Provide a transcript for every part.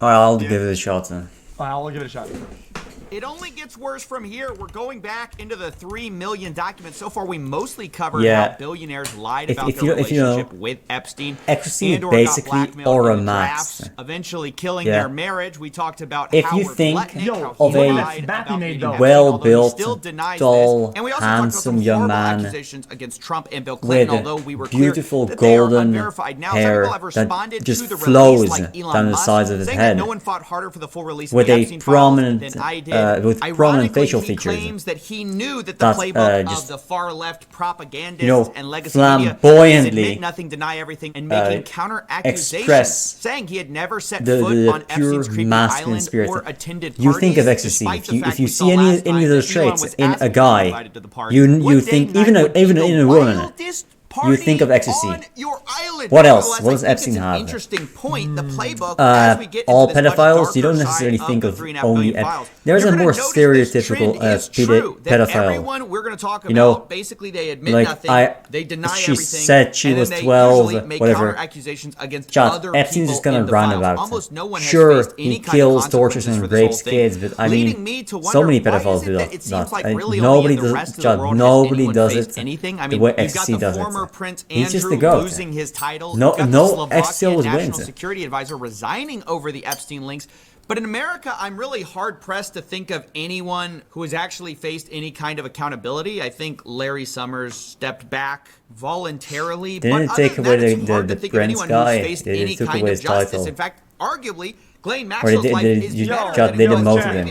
All right, I'll give it a shot then. I'll give it a shot. It only gets worse from here. We're going back into the 3 million documents. So far, we mostly covered how billionaires lied about their relationship with Epstein xQc and or basically got blackmailed into auramaxxed. drafts, eventually killing their marriage. We talked about if Howard you think Letnick, of a well-built, tall, handsome young man against Trump and Bill Clinton, with although we were beautiful golden hair that just flows down the sides of his head, no one fought harder for the full release with of prominent facial features, claims that he knew that the playbook of the far left propagandists and legacy flamboyantly media nothing, deny everything, and making counter accusations, express saying he had never set foot on Epstein's creepy island or attended parties. You think of xQc, if you see any of those traits in a guy, you think even in a woman. You think of xQc. What else? What does Epstein have? Interesting point. The playbook. All pedophiles. You don't necessarily think of only. There's a more stereotypical pedophile. We're going to talk about. Basically, they admit nothing. They deny everything. She said she was 12. Whatever. Accusations against Epstein's just gonna run about it. Sure, he kills, tortures, and rapes kids, but I mean, so many pedophiles do that. Nobody does it the way xQc does it. Prince He's just the Andrew goat. losing his title. No, Slovakian xQc always National wins. Security Advisor resigning over the Epstein links. But in America, I'm really hard-pressed to think of anyone who has actually faced any kind of accountability. I think Larry Summers stepped back voluntarily. Didn't take away the Prince guy. They took away his title. In fact, arguably, Ghislaine Maxwell's life is better. They demoted him.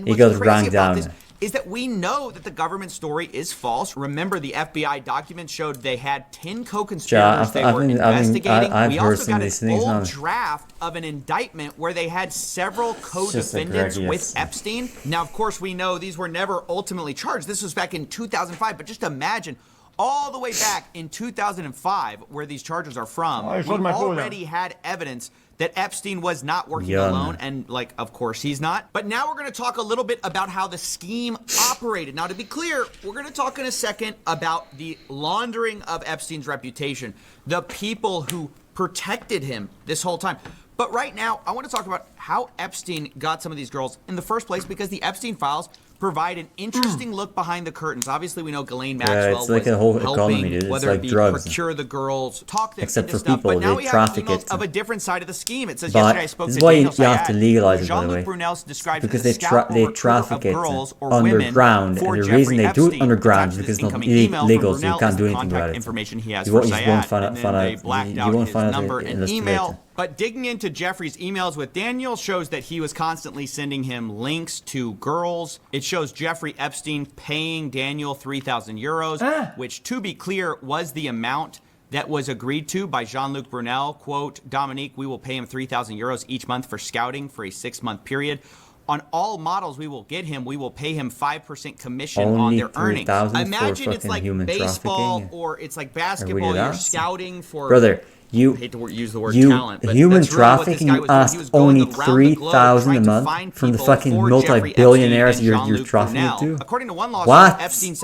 He got ranked down. Is that we know that the government story is false. Remember, the FBI documents showed they had 10 co-conspirators they were investigating. We also got an old draft of an indictment where they had several co-defendants with Epstein. Now, of course, we know these were never ultimately charged. This was back in 2005, but just imagine all the way back in 2005, where these charges are from, we already had evidence that Epstein was not working alone, and, of course he's not. But now we're going to talk a little bit about how the scheme operated. Now, to be clear, we're going to talk in a second about the laundering of Epstein's reputation, the people who protected him this whole time. But right now, I want to talk about how Epstein got some of these girls in the first place, because the Epstein files provide an interesting look behind the curtains. Obviously, we know Ghislaine Maxwell it's like a whole helping, economy, dude. It's whether like it be drugs. procure the girls, talk them Except into for stuff. people, But now they we have traffic emails it. of a different side of the scheme. It says, But yesterday I spoke this to is why Daniel you have to legalize it, by the Jean-Luc way. Brunel describes Because it as they traffic it girls or underground, women for and the Jeffrey reason they do it Epstein. underground is because it's not legal, so you can't do anything contact about it. information he has You for won't Syed, find and out- then they blacked you out won't his find out number in and this email. later. But digging into Jeffrey's emails with Daniel shows that he was constantly sending him links to girls. It shows Jeffrey Epstein paying Daniel 3,000 euros, which, to be clear, was the amount that was agreed to by Jean-Luc Brunel. Quote, Dominique, we will pay him 3,000 euros each month for scouting for a 6-month period. On all models we will get him, we will pay him 5% commission on their earnings. 3,000 Imagine it's like human baseball trafficking? or it's like basketball. You're scouting for... Brother, I hate to use the word talent, but human that's really what this trafficking, guy you was doing. He asked was going only around the globe 3,000 a trying to month find from the people fucking for Jeffrey multi-billionaires Epstein you're and Jean-Luc trafficking Brunel. to? According to one lawsuit, What? Epstein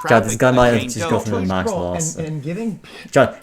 God, this guy might have just Jane go Doe. from the max loss. And giving John,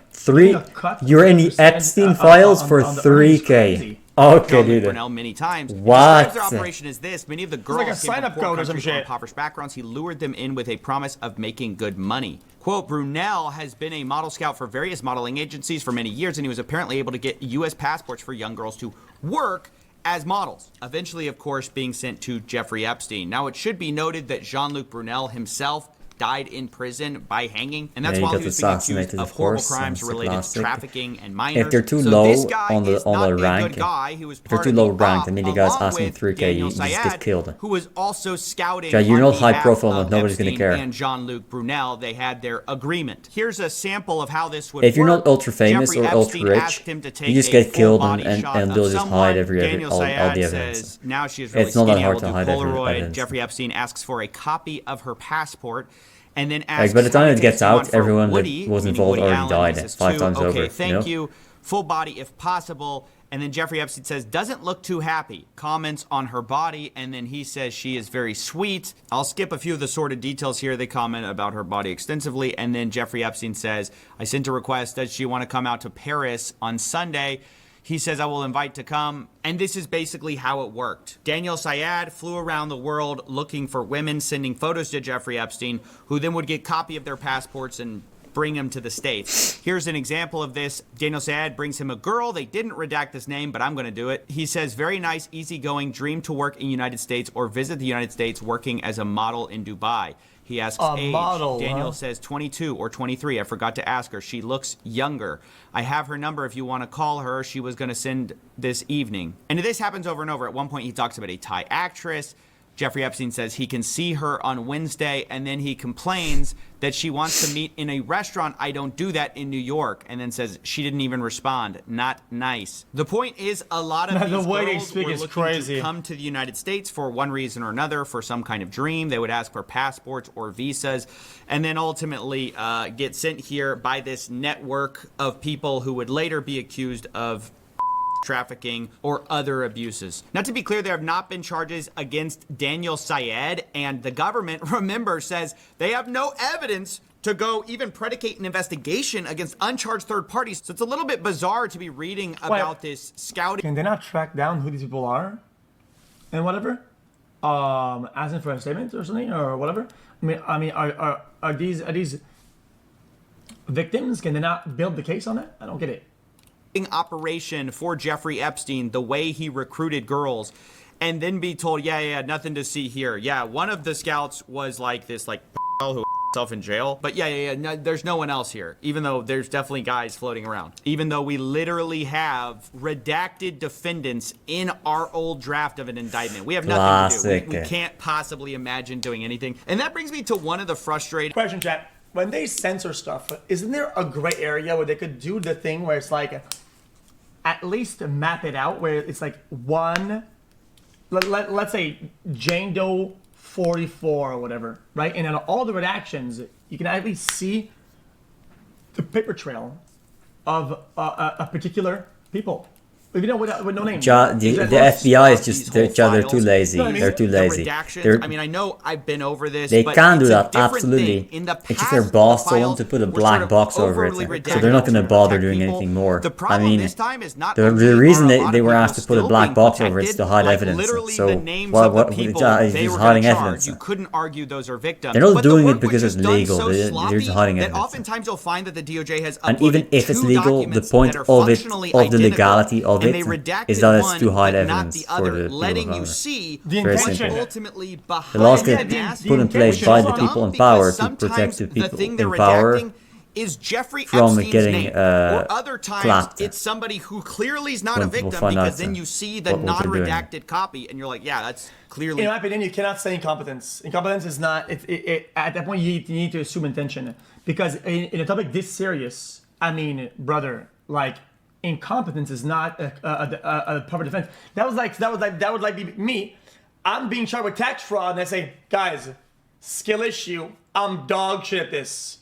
you're in the Epstein files for 3K. Okay, Jean-Luc dude. Brunel many times. What? He describes their operation as this. Many of the girls like a came from sign-up poor code or some countries or shit. impoverished backgrounds. He lured them in with a promise of making good money. Quote, Brunel has been a model scout for various modeling agencies for many years, and he was apparently able to get U.S. passports for young girls to work as models, eventually, of course, being sent to Jeffrey Epstein. Now, it should be noted that Jean-Luc Brunel himself died in prison by hanging, and that's while he was being accused of horrible crimes related to trafficking and minors. If they're too So low this guy on the is not a rank, good guy. He was if they're part too of low the ranked, op, I mean, the guy's along asking with 3K, Daniel you just Syed, get killed. who was also scouting Yeah, you're on not high behalf profile of enough, nobody's gonna Epstein care. and Jean-Luc Brunel. They had their agreement. Here's a sample of how this would If you're work. not ultra famous Jeffrey or ultra Epstein rich, asked him to take you just a get killed full-body and shot they'll of just someone. hide Daniel all the Syed evidence. says, now she is really It's not that skinny, hard I to will hide do Polaroid. evidence. Jeffrey Epstein asks for a copy of her passport. And then asks by the time how it to gets take someone out, for everyone that Woody, was meaning involved Woody already Allen. died He says, 5 times okay, over. thank you. Full body if possible. And then Jeffrey Epstein says, doesn't look too happy. Comments on her body, and then he says she is very sweet. I'll skip a few of the sordid details here. They comment about her body extensively. And then Jeffrey Epstein says, I sent a request. Does she want to come out to Paris on Sunday? He says, I will invite to come. And this is basically how it worked. Daniel Syed flew around the world looking for women, sending photos to Jeffrey Epstein, who then would get a copy of their passports and bring him to the States. Here's an example of this. Daniel Syed brings him a girl. They didn't redact this name, but I'm going to do it. He says, very nice, easygoing, dream to work in the United States or visit the United States working as a model in Dubai. He asks age. Model, Daniel says 22 or 23. I forgot to ask her. She looks younger. I have her number if you want to call her. She was going to send this evening. And this happens over and over. At one point, he talks about a Thai actress. Jeffrey Epstein says he can see her on Wednesday, and then he complains that she wants to meet in a restaurant. I don't do that in New York, and then says she didn't even respond. Not nice. The point is, a lot of these girls were looking to come to the United States for one reason or another, for some kind of dream. They would ask for passports or visas, and then ultimately get sent here by this network of people who would later be accused of trafficking or other abuses. Now, to be clear, there have not been charges against Daniel Syed, and the government, remember, says they have no evidence to go even predicate an investigation against uncharged third parties. So it's a little bit bizarre to be reading about this scouting. Can they not track down who these people are and whatever? Asking for a statement or something or whatever? I mean, are these victims? Can they not build the case on it? I don't get it. Operation for Jeffrey Epstein, the way he recruited girls, and then be told, yeah, nothing to see here. Yeah, one of the scouts was like this, like, who himself in jail. But no, there's no one else here, even though there's definitely guys floating around. Even though we literally have redacted defendants in our old draft of an indictment. We have nothing to do. We can't possibly imagine doing anything. And that brings me to one of the frustrating... Question, chat. When they censor stuff, isn't there a gray area where they could do the thing where it's like... at least map it out where it's like one, let's say Jane Doe 44 or whatever, right? And in all the redactions, you can at least see the paper trail of a particular people. You know, with no name. The FBI is just, they're too lazy. They're too lazy. I mean, I know I've been over this. They can do that, absolutely. It's just their boss told them to put a black box over it. So they're not going to bother doing anything more. I mean, the reason they were asked to put a black box over it is to hide evidence. So, what is just hiding evidence? You couldn't argue those are victims. They're not doing it because it's legal. They're just hiding evidence. Oftentimes you'll find that the DOJ has and even if it's legal, the point of the legality of it is that it's to hide evidence for the people of power. Very simple. Ultimately the laws get put in place by the people in power to protect the people in power is Jeffrey from Epstein's getting name. Or other times it's somebody who clearly is not a victim, because then you see the non-redacted copy and you're like, yeah, that's clearly... In my opinion, you cannot say incompetence. Incompetence is not... at that point, you need to assume intention. Because in a topic this serious, I mean, brother, like... incompetence is not a proper defense. That would like be me. I'm being charged with tax fraud, and I say, guys, skill issue. I'm dog shit at this.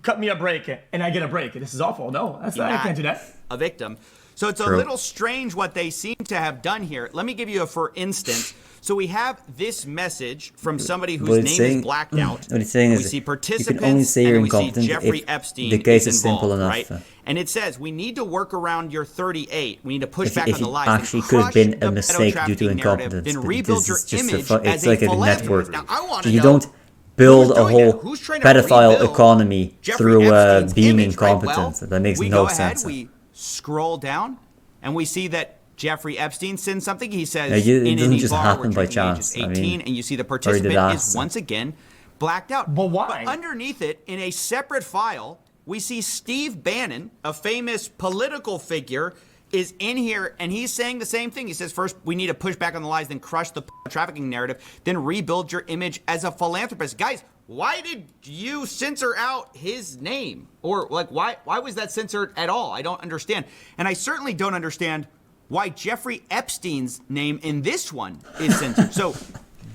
Cut me a break, and I get a break. This is awful. No, I can't do that. A victim. So it's a little strange what they seem to have done here. Let me give you a for instance. So we have this message from somebody whose name is blacked out. What it's saying is we see participants, you can only say you're incompetent if Jeffrey Epstein the case is simple involved, enough. Right? And it says we need to work around your 38. We need to push back on the lies. Actually, could have been a mistake due to incompetence. Then rebuild your image as like a network. Now, I want so you don't build a whole pedophile economy through being incompetent. That makes no sense. We scroll down and we see that Jeffrey Epstein sends something. He says, it doesn't just happen by chance. 18, I mean, and you see the participant is once again blacked out. But why? But underneath it, in a separate file, we see Steve Bannon, a famous political figure, is in here, and he's saying the same thing. He says, first, we need to push back on the lies, then crush the trafficking narrative, then rebuild your image as a philanthropist. Guys, why did you censor out his name? Or, like, why was that censored at all? I don't understand. And I certainly don't understand why Jeffrey Epstein's name in this one is censored. So,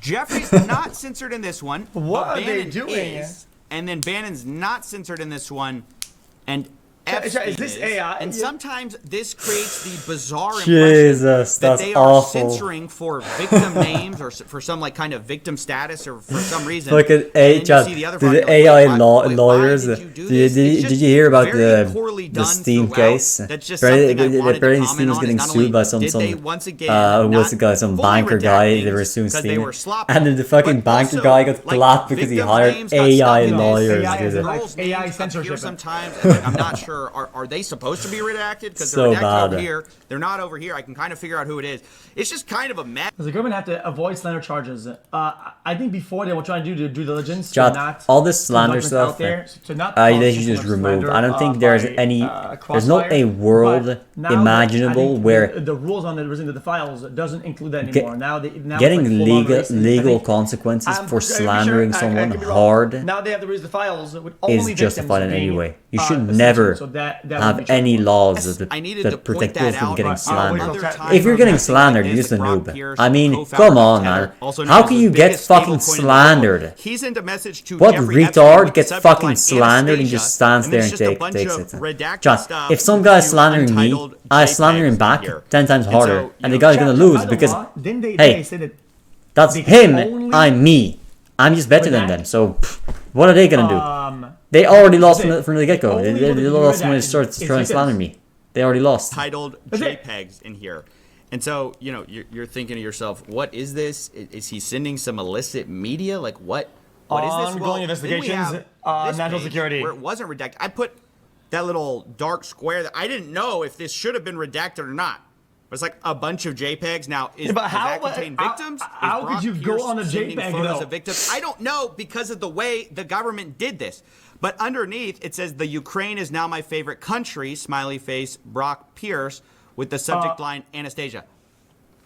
Jeffrey's not censored in this one. What are they doing? And then Bannon's not censored in this one. And Epstein is this AI? And sometimes this creates the bizarre Jesus, impression that that's they are awful. censoring for victim names or for some like kind of victim status or for some reason. Like an the AI lawyers. Did you hear about the Steam case? That's just something I wanted to comment Steam was on. getting Not sued by only some did they once again what's the guy, some banker guy. They were suing Steam, and then the fucking banker guy got clapped because he hired AI lawyers. AI censorship. Sometimes, and like, I'm not sure. Are they supposed to be redacted? Because they're redacted over here. They're not over here. I can kind of figure out who it is. It's just kind of a mess. The government have to avoid slander charges. I think before they were trying to do due diligence. All this slander stuff, they should just remove. I don't think there's any. There's not a world imaginable where the rules on the files doesn't include that anymore. Now getting legal consequences for slandering someone hard. Now they have to release the files is justified in any way. You should never have any laws that protect people from getting slandered. If you're getting slandered, you're just a noob. I mean, come on, man. How can you get fucking slandered? He's into message to what retard gets fucking slandered and just stands there and takes it? John, if some guy's slandering me, I slander him back 10 times harder, and the guy's gonna lose because, hey, that's him, I'm me. I'm just better than them, so what are they gonna do? They already lost from the get-go. They lost when they started to try and slander me. They already lost. Titled JPEGs in here. And so, you know, you're thinking to yourself, what is this? Is he sending some illicit media? Like, what is this? Ongoing investigations, national security. Where it wasn't redacted. I put that little dark square that I didn't know if this should have been redacted or not. It's like a bunch of JPEGs. Now, does that contain victims? How could you go on a JPEG, photos of victims? I don't know because of the way the government did this. But underneath, it says, the Ukraine is now my favorite country, smiley face, Brock Pierce, with the subject line, Anastasia.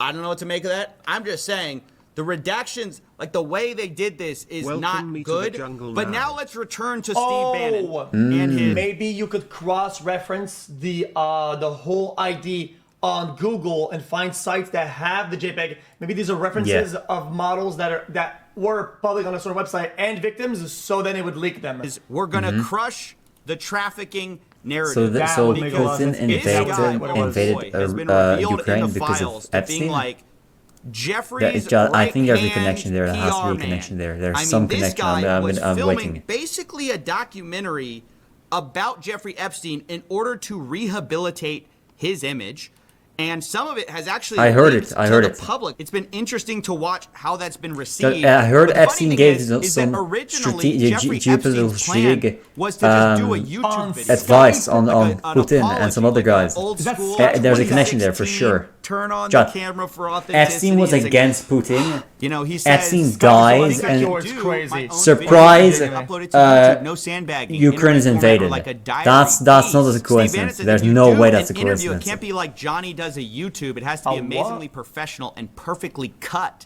I don't know what to make of that. I'm just saying, the redactions, like the way they did this is not good. But now let's return to Steve Bannon. And his maybe you could cross-reference the whole ID on Google and find sites that have the JPEG. Maybe these are references of models that were public on a certain website and victims, so then it would leak them. We're gonna crush the trafficking narrative. So Putin invaded Ukraine because of Epstein? Like Jeffrey's I think there's a connection there. There has to be a connection there. There's some connection. I'm waiting. Basically a documentary about Jeffrey Epstein in order to rehabilitate his image. And some of it has actually I heard it. Public. It's been interesting to watch how that's been received. I heard Epstein gave some geopolitical strategic was to just do a YouTube video. advice on Putin and some other guys. There's a connection there for sure. Turn on the camera for authenticity. Epstein was against Putin. You know, he says Epstein dies and surprise. No sandbagging. Ukraine is invaded. That's not a coincidence. There's no way that's a coincidence. It can't be like Johnny does a YouTube. It has to be amazingly professional and perfectly cut.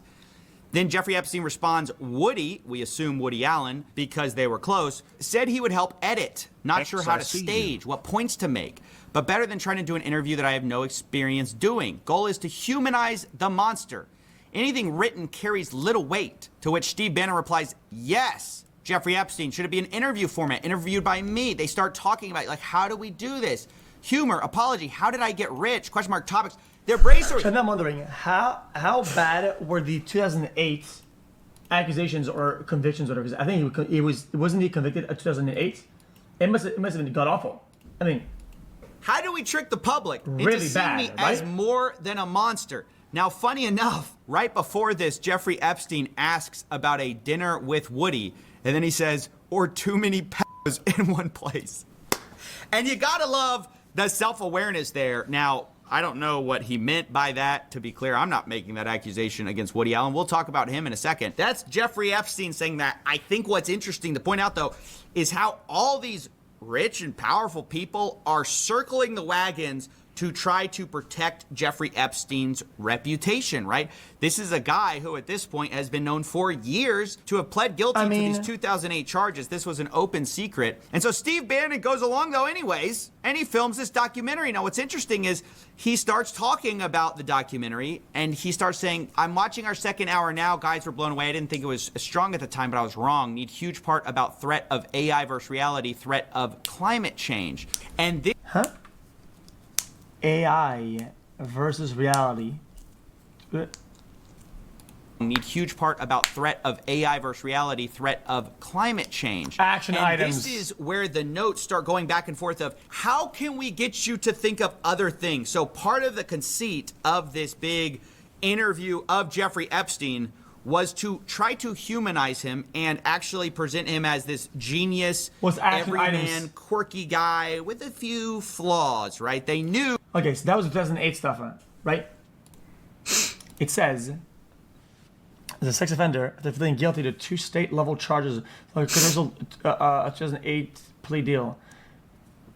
Then Jeffrey Epstein responds, Woody, we assume Woody Allen, because they were close, said he would help edit. Not sure how to stage, what points to make. But better than trying to do an interview that I have no experience doing. Goal is to humanize the monster. Anything written carries little weight. To which Steve Bannon replies, yes, Jeffrey Epstein. Should it be an interview format, interviewed by me? They start talking about, like, how do we do this? Humor, apology, how did I get rich? Question mark topics. They're brainstorming. And I'm wondering, how bad were the 2008 accusations or convictions, whatever? I think wasn't he convicted in 2008? It must have been god awful. I mean, how do we trick the public really into seeing me as more than a monster? Now, funny enough, right before this, Jeffrey Epstein asks about a dinner with Woody, and then he says, or too many pedos in one place. And you gotta love the self-awareness there. Now, I don't know what he meant by that. To be clear, I'm not making that accusation against Woody Allen. We'll talk about him in a second. That's Jeffrey Epstein saying that. I think what's interesting to point out, though, is how all these rich and powerful people are circling the wagons to try to protect Jeffrey Epstein's reputation, right? This is a guy who at this point has been known for years to have pled guilty to these 2008 charges. This was an open secret. And so Steve Bannon goes along though anyways, and he films this documentary. Now what's interesting is he starts talking about the documentary and he starts saying, I'm watching our second hour now. Guys were blown away. I didn't think it was as strong at the time, but I was wrong. Need huge part about threat of AI versus reality, threat of climate change. And this... AI versus reality. Need huge part about threat of AI versus reality, threat of climate change. Action items. This is where the notes start going back and forth of how can we get you to think of other things? So part of the conceit of this big interview of Jeffrey Epstein was to try to humanize him and actually present him as this genius, everyman, quirky guy with a few flaws, right? They knew. Okay, so that was the 2008 stuff, right? It says, as a sex offender, after pleading guilty to 2 state-level charges, a 2008 plea deal,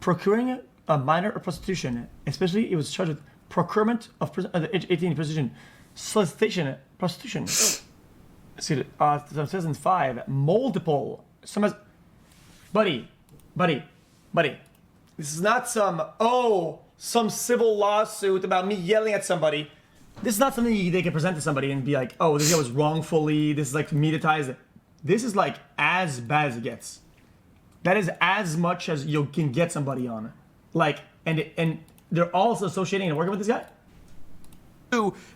procuring a minor or prostitution, especially it was charged with procurement of age 18 prostitution, solicitation, prostitution. See, 2005, multiple. Buddy. This is not some civil lawsuit about me yelling at somebody. This is not something they can present to somebody and be like, oh, this guy was wrongfully. This is like mediatized. This is like as bad as it gets. That is as much as you can get somebody on. Like, and they're also associating and working with this guy.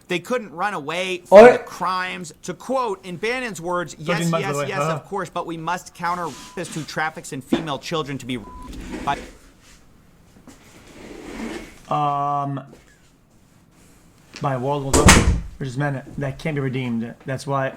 They couldn't run away from the crimes. To quote, in Bannon's words, yes, of course, but we must counter this who traffics in female children to be by world war which is men that can't be redeemed. That's why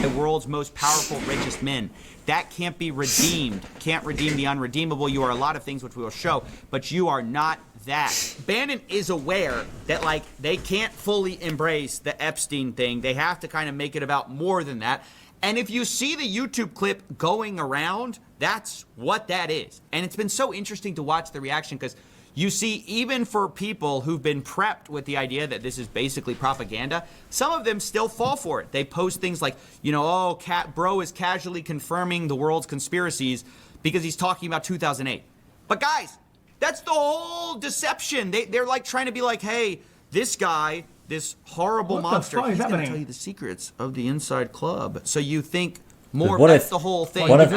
the world's most powerful, richest men. That can't be redeemed. Can't redeem the unredeemable. You are a lot of things which we will show, but you are not that. Bannon is aware that, like, they can't fully embrace the Epstein thing. They have to kind of make it about more than that. And if you see the YouTube clip going around, that's what that is. And it's been so interesting to watch the reaction because you see, even for people who've been prepped with the idea that this is basically propaganda, some of them still fall for it. They post things like, you know, oh, bro is casually confirming the world's conspiracies because he's talking about 2008. But guys, that's the whole deception. They're like trying to be like, hey, this guy, this horrible monster, he's going to tell you the secrets of the inside club. So you think more, that's the whole thing. What if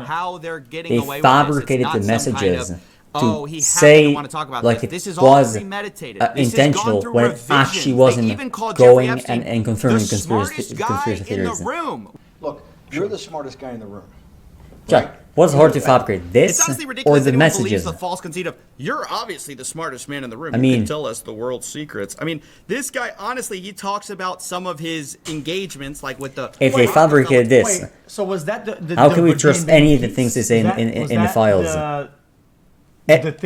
how they're getting away with fabricated this. It's the not some messages? Kind of, he say want to talk about like this it is all was premeditated. intentional when it actually wasn't going and confirming conspiracy theories. In the room. Look, you're the smartest guy in the room. Jack, right? what's hard to fabricate, this It's honestly ridiculous or the that messages? The false conceit of you're obviously the smartest man in the room. You can tell us the world's secrets. I mean, this guy honestly, he talks about some of his engagements, like with the. If they fabricated this, so was that the how can we trust any of the things they say in the files?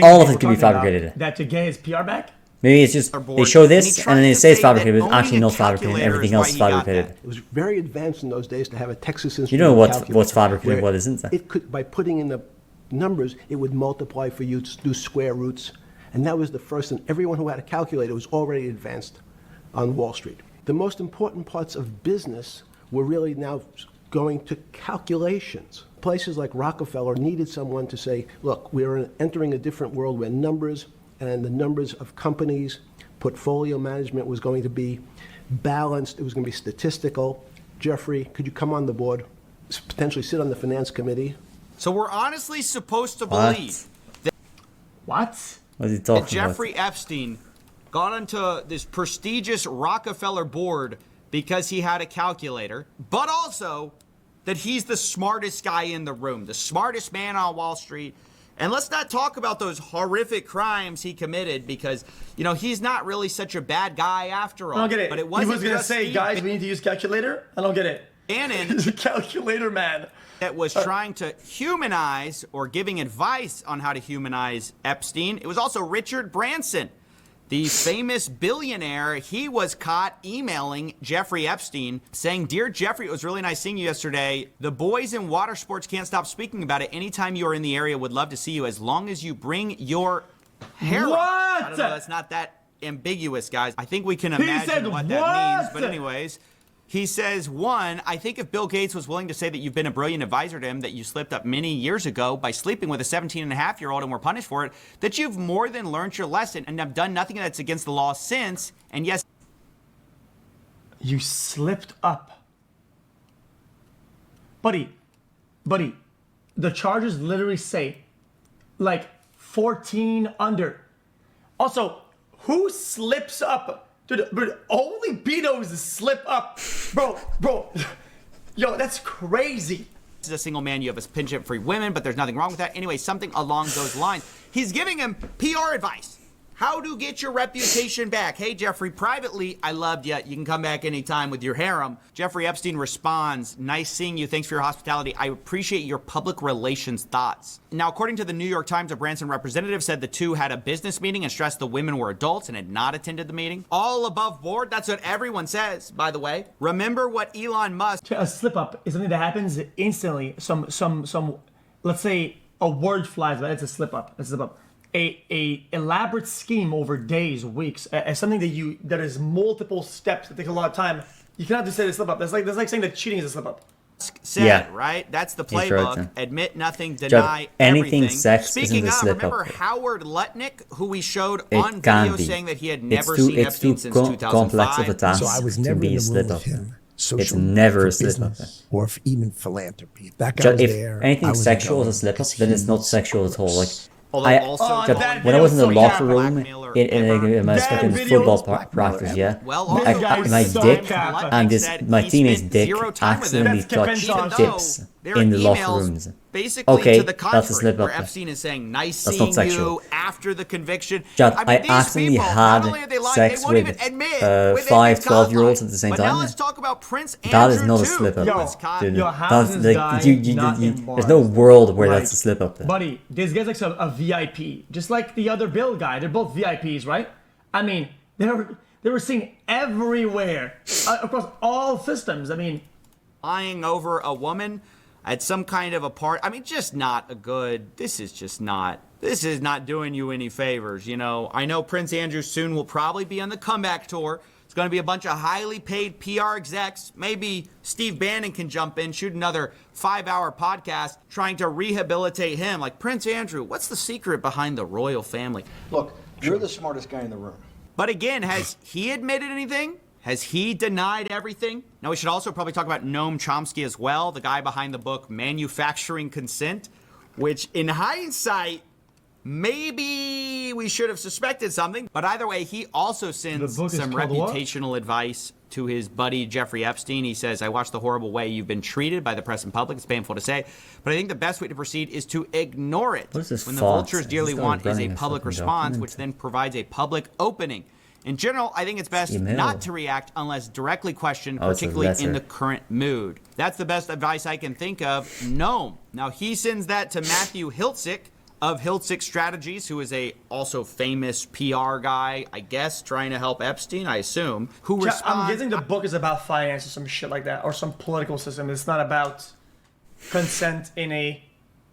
All of it can be fabricated. That to get his PR back? Maybe it's just they show this and then it says fabricated, but actually not fabricated. Everything else is fabricated. It was very advanced in those days to have a Texas instrument. You know what's fabricated, what isn't? It could, by putting in the numbers, it would multiply for you to do square roots, and that was the first. And everyone who had a calculator was already advanced on Wall Street. The most important parts of business were really now going to calculations. Places like Rockefeller needed someone to say, look, we're entering a different world where numbers and the numbers of companies, portfolio management was going to be balanced. It was going to be statistical. Jeffrey, could you come on the board, potentially sit on the finance committee? So we're honestly supposed to believe that what is he talking about? Jeffrey Epstein got onto this prestigious Rockefeller board because he had a calculator, but also that he's the smartest guy in the room, the smartest man on Wall Street. And let's not talk about those horrific crimes he committed because, you know, he's not really such a bad guy after all. I don't get it. But it wasn't he was going to say, guys, we need to use calculator? I don't get it. Bannon, he's a calculator man. That was trying to humanize or giving advice on how to humanize Epstein. It was also Richard Branson, the famous billionaire. He was caught emailing Jeffrey Epstein saying, "Dear Jeffrey, it was really nice seeing you yesterday. The boys in water sports can't stop speaking about it. Anytime you are in the area, would love to see you as long as you bring your heroin. What? I don't know, that's not that ambiguous, guys. I think we can imagine what that means. But anyways, he says, one, I think if Bill Gates was willing to say that you've been a brilliant advisor to him, that you slipped up many years ago by sleeping with a 17-and-a-half-year-old and were punished for it, that you've more than learned your lesson and have done nothing that's against the law since. And yes, you slipped up. Buddy, the charges literally say like 14 under. Also, who slips up? Dude, only pedos slip up. Bro. Yo, that's crazy. As a single man, you have a penchant for women, but there's nothing wrong with that. Anyway, something along those lines. He's giving him PR advice. How to get your reputation back. Hey, Jeffrey, privately, I loved you. You can come back anytime with your harem. Jeffrey Epstein responds, nice seeing you. Thanks for your hospitality. I appreciate your public relations thoughts. Now, according to the New York Times, a Branson representative said the two had a business meeting and stressed the women were adults and had not attended the meeting. All above board. That's what everyone says, by the way. Remember what Elon Musk... A slip up is something that happens instantly. Some let's say a word flies, but it's a slip up. It's a slip up. A elaborate scheme over days, weeks, as something that is multiple steps that take a lot of time. You cannot just say the slip up. That's like saying that cheating is a slip up. Said, right? That's the playbook. Admit nothing, deny anything everything. Sex Speaking isn't a of, slip remember up. Howard Lutnick, who we showed It on can video be. saying that he had never It's seen Epstein since 2005. complex of a task So I was to never be in a the room slip with up. him. It's Social never for a slip up. business or for even philanthropy. If that guy was If there, I anything was sexual is a going slip up, because then it's he not sexual at all. Like Although also when I was in the locker room blackmailer in my That fucking video football was practice, yeah, Well, This also, guy is my so dick cap. and my He teammate's spent dick zero time with him. accidentally That's touched Even tips there in are the locker emails rooms. basically Okay, to the that's a contrary, slip where up. Epstein is saying, nice That's seeing not sexual. you after the conviction. Chad, I mean, I these accidentally people, had not only are they lying, sex they won't with, even admit 5 12-year-olds at the same but time. Now let's talk about Prince Andrew That is not a too, slip up. who was caught- Dude. Yo, how That's does this like, guy not in there's no bars? world where Like, that's a slip up. There. Buddy, this guy's like a VIP, just like the other Bill guy. They're both VIPs, right? I mean, they were seen everywhere across all systems. I mean, lying over a woman at some kind of a party. I mean, just not a good. This is not doing you any favors. You know, I know Prince Andrew soon will probably be on the comeback tour. It's going to be a bunch of highly paid PR execs. Maybe Steve Bannon can jump in, shoot another 5-hour podcast trying to rehabilitate him. Like, Prince Andrew, what's the secret behind the royal family? Look, you're the smartest guy in the room. But again, has he admitted anything? Has he denied everything? Now, we should also probably talk about Noam Chomsky as well, the guy behind the book Manufacturing Consent, which in hindsight, maybe we should have suspected something. But either way, he also sends some reputational advice to his buddy Jeffrey Epstein. He says, I watched the horrible way you've been treated by the press and public. It's painful to say, but I think the best way to proceed is to ignore it. What is this when the font? vultures dearly Is this want is running a a public fucking response, document? which then provides a public opening. In general, I think it's best Email. not to react unless directly questioned, Oh, it's a particularly in letter. the current mood. That's the best advice I can think of. Noam. Now, he sends that to Matthew Hiltzik of Hiltzik Strategies, who is a also famous PR guy, I guess, trying to help Epstein, I assume, who responds... I'm guessing the book is about finance or some shit like that, or some political system. It's not about consent in a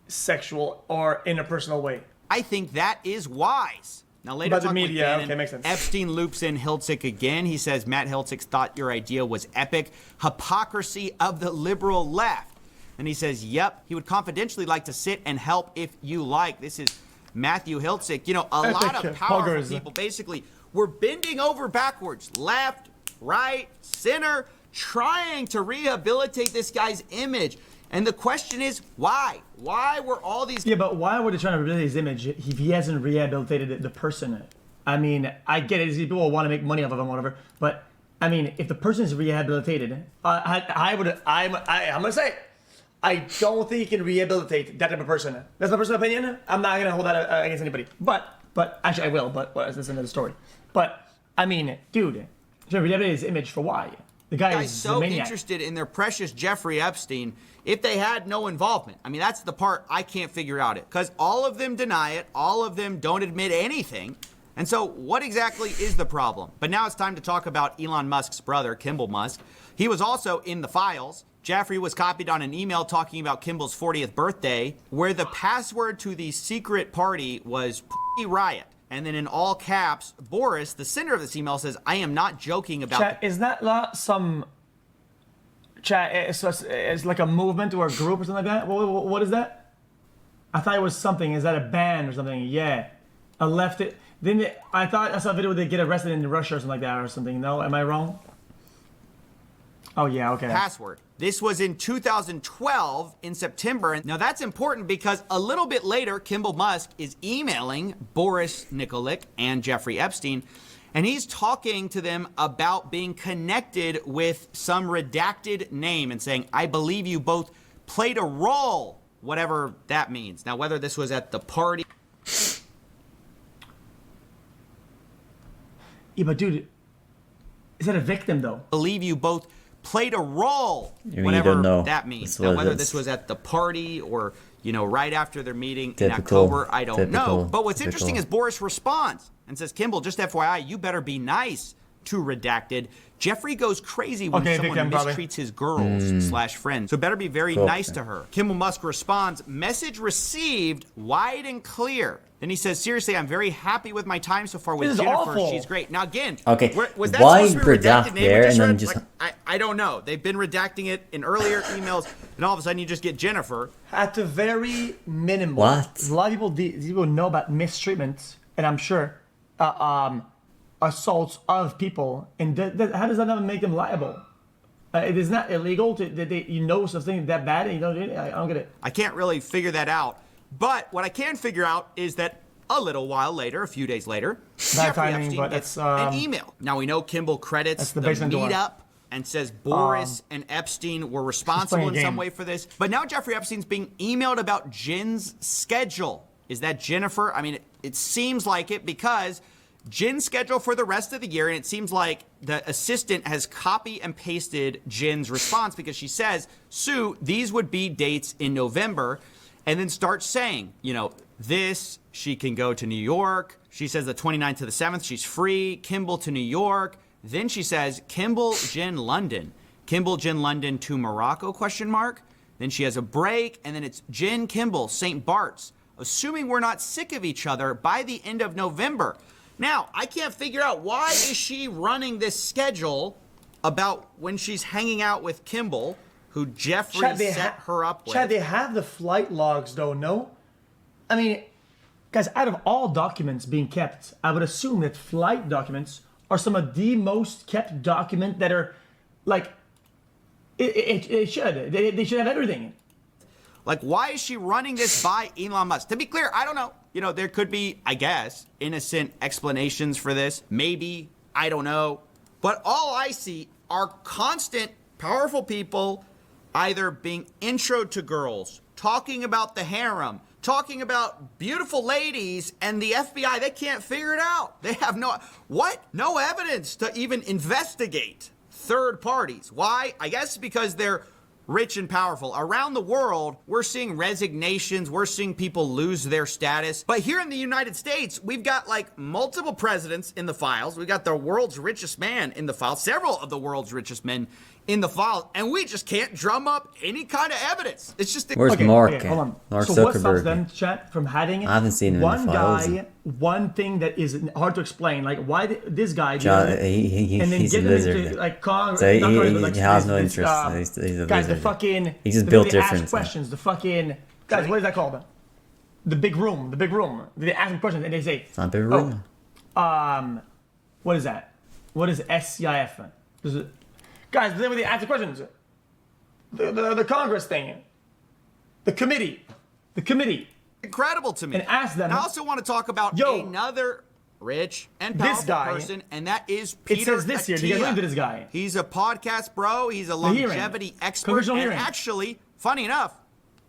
sexual or interpersonal way. I think that is wise. Now, later About the talking with media, Bannon, okay, makes sense. Epstein loops in Hiltzik again. He says, Matt Hiltzik thought your idea was epic. Hypocrisy of the liberal left. And he says, yep, he would confidentially like to sit and help if you like. This is Matthew Hiltzik. You know, a lot of powerful people basically were bending over backwards, left, right, center, trying to rehabilitate this guy's image. And the question is, why? Why were all these... Yeah, but why were they trying to rehabilitate his image if he hasn't rehabilitated the person? I mean, I get it. These people want to make money off of him, whatever. But, I mean, if the person is rehabilitated, I'm going to say, I don't think he can rehabilitate that type of person. That's my personal opinion. I'm not going to hold that against anybody. But actually I will, but that's another story. But, I mean, dude, he's trying to rehabilitate his image for why? The guy is so a maniac. interested in their precious Jeffrey Epstein if they had no involvement. I mean, that's the part I can't figure out it. Because all of them deny it. All of them don't admit anything. And so what exactly is the problem? But now it's time to talk about Elon Musk's brother, Kimball Musk. He was also in the files. Jeffrey was copied on an email talking about Kimball's 40th birthday, where the password to the secret party was Riot. And then in all caps, Boris, the sender of this email, says, I am not joking about... Chat, is that not some... Chat, it's like a movement or a group or something like that? What is that? I thought it was something. Is that a band or something? Yeah. I left it. I thought I saw a video where they get arrested in Russia or something like that or something. No? Am I wrong? Oh, yeah, okay. Password. This was in 2012 in September. Now that's important because a little bit later, Kimball Musk is emailing Boris Nikolic and Jeffrey Epstein, and he's talking to them about being connected with some redacted name and saying, I believe you both played a role, whatever that means. Now, whether this was at the party. Yeah, but dude, is that a victim though? Believe you both played a role, whatever that means. Now, whether this was at the party or, right after their meeting in October, I don't know. But what's interesting is Boris responds and says, Kimball, just FYI, you better be nice to redacted. Jeffrey goes crazy when someone mistreats his girls / friends. So better be very nice to her. Kimball Musk responds, message received wide and clear. Then he says, seriously, I'm very happy with my time so far with Jennifer. Awful. She's great. Now, again, was that why supposed to be redact there and then just... I don't know. They've been redacting it in earlier emails, and all of a sudden you just get Jennifer. At the very minimum, what? A lot of people know about mistreatment, and I'm sure assaults of people, and how does that not make them liable? It is not illegal to something that bad and you don't do it. I don't get it. I can't really figure that out. But what I can figure out is that a little while later, a few days later, Jeffrey Epstein gets an email. Now we know Kimball credits the meetup and says Boris and Epstein were responsible in some way for this. But now Jeffrey Epstein's being emailed about Jen's schedule. Is that Jennifer? I mean, it seems like it because Jen's schedule for the rest of the year, and it seems like the assistant has copy and pasted Jen's response because she says, Sue, these would be dates in November, and then starts saying, she can go to New York. She says the 29th to the 7th, she's free. Kimball to New York. Then she says, Kimball, Jen, London. Kimball, Jen, London to Morocco, ? Then she has a break, and then it's Jen, Kimball, St. Bart's, assuming we're not sick of each other by the end of November. Now, I can't figure out why is she running this schedule about when she's hanging out with Kimball, who Jeffrey set her up with. Chad, they have the flight logs, though, no? I mean, guys, out of all documents being kept, I would assume that flight documents are some of the most kept documents that are, like, they should have everything. Like, why is she running this by Elon Musk? To be clear, I don't know. There could be, I guess, innocent explanations for this. Maybe. I don't know. But all I see are constant, powerful people either being introed to girls, talking about the harem, talking about beautiful ladies, and the FBI, they can't figure it out. They have no evidence to even investigate third parties. Why? I guess because they're rich and powerful. Around the world, we're seeing resignations. We're seeing people lose their status. But here in the United States, we've got multiple presidents in the files. We've got the world's richest man in the files, several of the world's richest men in the files, and we just can't drum up any kind of evidence. It's just... Where's Mark? Okay, hold on. Mark so Zuckerberg. What stops them, chat, from hiding it? I haven't seen him one in the files. guy, one thing that is hard to explain, why this guy... He's a lizard. Congress, so he has no interest. He's a guys, lizard. He's just built different. Questions, guys, what is that called? The big room. They ask him questions and they say... It's not a big room. What is that? What is SCIF? Guys, then when they ask the questions, the Congress thing, the committee. Incredible to me. And ask them. I also want to talk about another rich and powerful person, and that is Peter. It says this here. Do you guys know this guy? He's a podcast bro. He's a longevity expert. And actually, funny enough,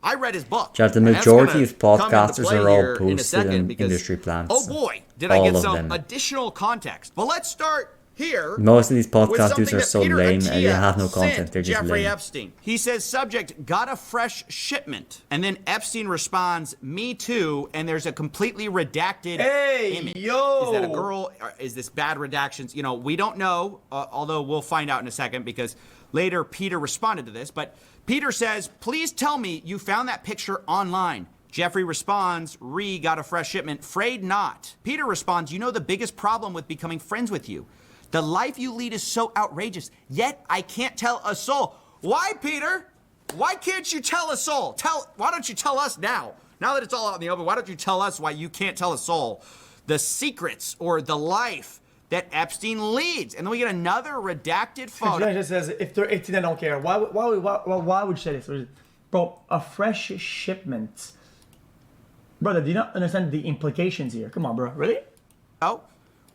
I read his book. The majority of podcasters are all posted in industry plants. Oh boy, did I get some additional context. But let's start here. Most of these podcasters are so lame and they have no content. They're just Jeffrey lame. Epstein. He says, subject, got a fresh shipment. And then Epstein responds, me too. And there's a completely redacted image. Is that a girl? Is this bad redactions? We don't know, although we'll find out in a second because later Peter responded to this. But Peter says, please tell me you found that picture online. Jeffrey responds, Ree got a fresh shipment. Frayed not. Peter responds, you know the biggest problem with becoming friends with you. The life you lead is so outrageous, yet I can't tell a soul. Why, Peter? Why can't you tell a soul? Why don't you tell us now? Now that it's all out in the open, why don't you tell us why you can't tell a soul the secrets or the life that Epstein leads? And then we get another redacted photo. It just says, if they're 18, I don't care. Why would you say this? Bro, a fresh shipment. Brother, do you not understand the implications here? Come on, bro. Really? Oh,